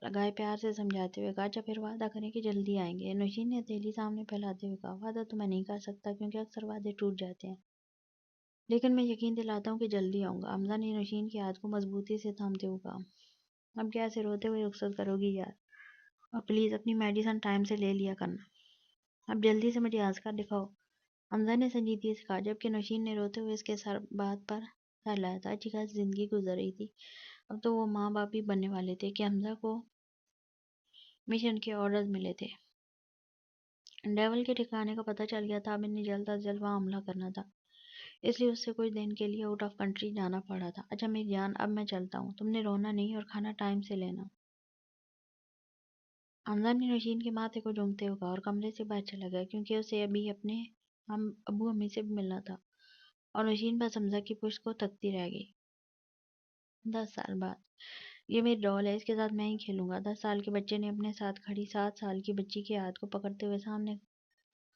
لگائے پیار سے سمجھاتے ہوئے کہا، اچھا پھر وعدہ کریں کہ جلدی آئیں گے۔ نوشین نے ہتھیلی سامنے پھیلاتے ہوئے کہا، وعدہ تو میں نہیں کر سکتا کیونکہ اکثر وعدے ٹوٹ جاتے ہیں، لیکن میں یقین دلاتا ہوں کہ جلدی آؤں گا۔ حمزہ نے نوشین کے ہاتھ کو مضبوطی سے تھامتے ہوئے کہا، اب کیا ایسے روتے ہوئے رخصت کرو گی یار، اور پلیز اپنی میڈیسن ٹائم سے لے لیا کرنا، اب جلدی سے مجھے ہنس کر دکھاؤ۔ حمزہ نے سنجیدگی سے کہا، جبکہ نوشین نے روتے ہوئے اس کے سر بات پر سر لایا تھا۔ اچھی خاصی زندگی گزر رہی تھی، اب تو وہ ماں باپ بھی بننے والے تھے کہ حمزہ کو مشن کے آرڈرز ملے تھے۔ ڈیول کے ٹھکانے کا پتہ چل گیا تھا، اب انہیں جلد از جلد وہاں حملہ کرنا تھا، اس لیے اس سے کچھ دن کے لیے آؤٹ آف کنٹری جانا پڑا تھا۔ اچھا میری جان، اب میں چلتا ہوں، تم نے رونا نہیں اور کھانا ٹائم سے لینا۔ حمزہ نے نوشین کے ماتھے کو چومتے ہوئے کہا اور کمرے سے باہر چلا گیا، کیونکہ اسے ابھی اپنے ابو امی سے بھی ملنا تھا، اور نوشین بس حمزہ کی پشت کو تکتی رہ گئی۔ 10 سال بعد، یہ میری ڈال ہے، اس کے ساتھ میں ہی کھیلوں گا۔ 10 سال کے بچے نے اپنے ساتھ کھڑی 7 سال کی بچی کے ہاتھ کو پکڑتے ہوئے سامنے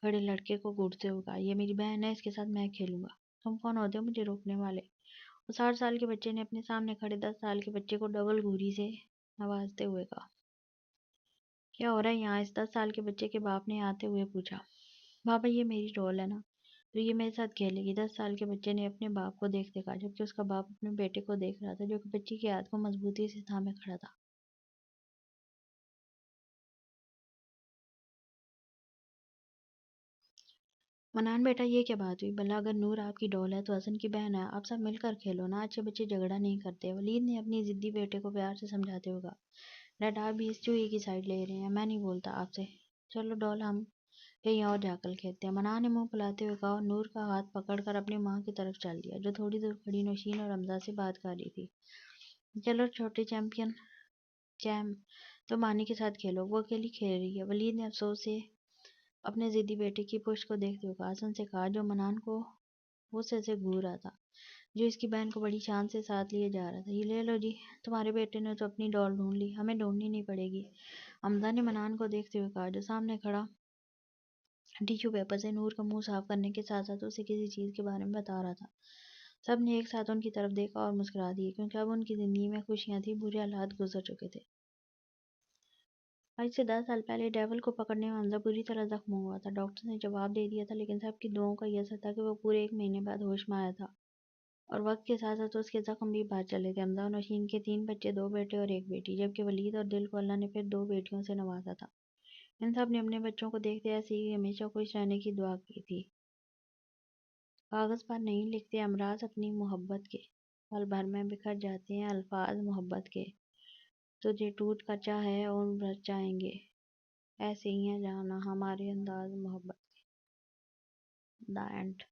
کھڑے لڑکے کو گھورتے ہوئے کہا، یہ میری بہن ہے، اس کے ساتھ میں کھیلوں گا، تم کون ہوتے ہو مجھے روکنے والے؟ اور 60 سال کے بچے نے اپنے سامنے کھڑے 10 سال کے بچے کو ڈبل گھوری سے نوازتے ہوئے کہا، کیا ہو رہا ہے یہاں؟ اس 10 سال کے بچے کے باپ نے آتے ہوئے پوچھا۔ بابا یہ میری ڈال ہے نا، تو یہ میرے ساتھ کھیلے گی۔ 10 سال کے بچے نے اپنے باپ کو دیکھتے کہا، جبکہ اس کا باپ اپنے بیٹے کو دیکھ رہا تھا، جو کہ بچی کے ہاتھ کو مضبوطی سے تھامے کھڑا تھا۔ منان بیٹا، یہ کیا بات ہوئی؟ بھلا اگر نور آپ کی ڈال ہے تو حسن کی بہن ہے، آپ سب مل کر کھیلو نا، اچھے بچے جھگڑا نہیں کرتے۔ ولید نے اپنی ضدی بیٹے کو پیار سے سمجھاتے ہوئے کہا، ڈیڈ آپ بھی اس چوہے کی سائیڈ لے رہے ہیں، میں نہیں بولتا آپ سے، چلو ڈال ہم کہیں اور جا کر کھیلتے ہیں۔ منان نے منہ پھلاتے ہوئے کہا اور نور کا ہاتھ پکڑ کر اپنی ماں کی طرف چل دیا، جو تھوڑی دور کھڑی نوشین اور حمزہ سے بات کر رہی تھی۔ چلو چھوٹے چیمپئن تم مانی کے ساتھ کھیلو، وہ اکیلی کھیل رہی ہے۔ ولید نے افسوس سے اپنے ضدی بیٹے کی پشت کو دیکھتے ہوئے کہا، حسن سے کہا، جو منان کو غصے سے گھور رہا تھا، جو اس کی بہن کو بڑی شان سے ساتھ لیے جا رہا تھا، یہ لے لو جی، تمہارے بیٹے نے تو اپنی ڈال ڈھونڈ لی، ہمیں ڈھونڈنی نہیں پڑے گی۔ حمزہ نے منان کو دیکھتے ہوئے کہا، جو سامنے کھڑا ٹیشو پیپر سے نور کا منہ صاف کرنے کے ساتھ ساتھ اسے کسی چیز کے بارے میں بتا رہا تھا۔ سب نے ایک ساتھ ان کی طرف دیکھا اور مسکرا دیے، کیونکہ اب ان کی زندگی میں خوشیاں تھیں، برے حالات گزر چکے تھے۔ آج سے 10 سال پہلے ڈیول کو پکڑنے میں حمزہ بری طرح زخم ہوا تھا۔ ڈاکٹر نے جواب دے دیا تھا، لیکن سب کی دعاؤں کا یہ اثر تھا کہ وہ پورے 1 مہینے بعد ہوش میں آیا تھا، اور وقت کے ساتھ ساتھ اس کے زخم بھی بھر چلے تھے۔ حمزہ اور نوشین کے 3 بچے، 2 بیٹے اور 1 بیٹی، جبکہ ولید اور دل کو اللہ نے پھر 2 بیٹیوں سے نوازا تھا۔ ان سب نے اپنے بچوں کو دیکھتے ایسے ہی ہمیشہ خوش رہنے کی دعا کی تھی۔ کاغذ پر نہیں لکھتے امراض اپنی محبت کے، پل بھر میں بکھر جاتے ہیں الفاظ محبت کے، تجھے ٹوٹ کر چاہے عمر بھر چاہیں گے، ایسے ہی ہیں جانا ہمارے انداز محبت کے۔ دا اینڈ۔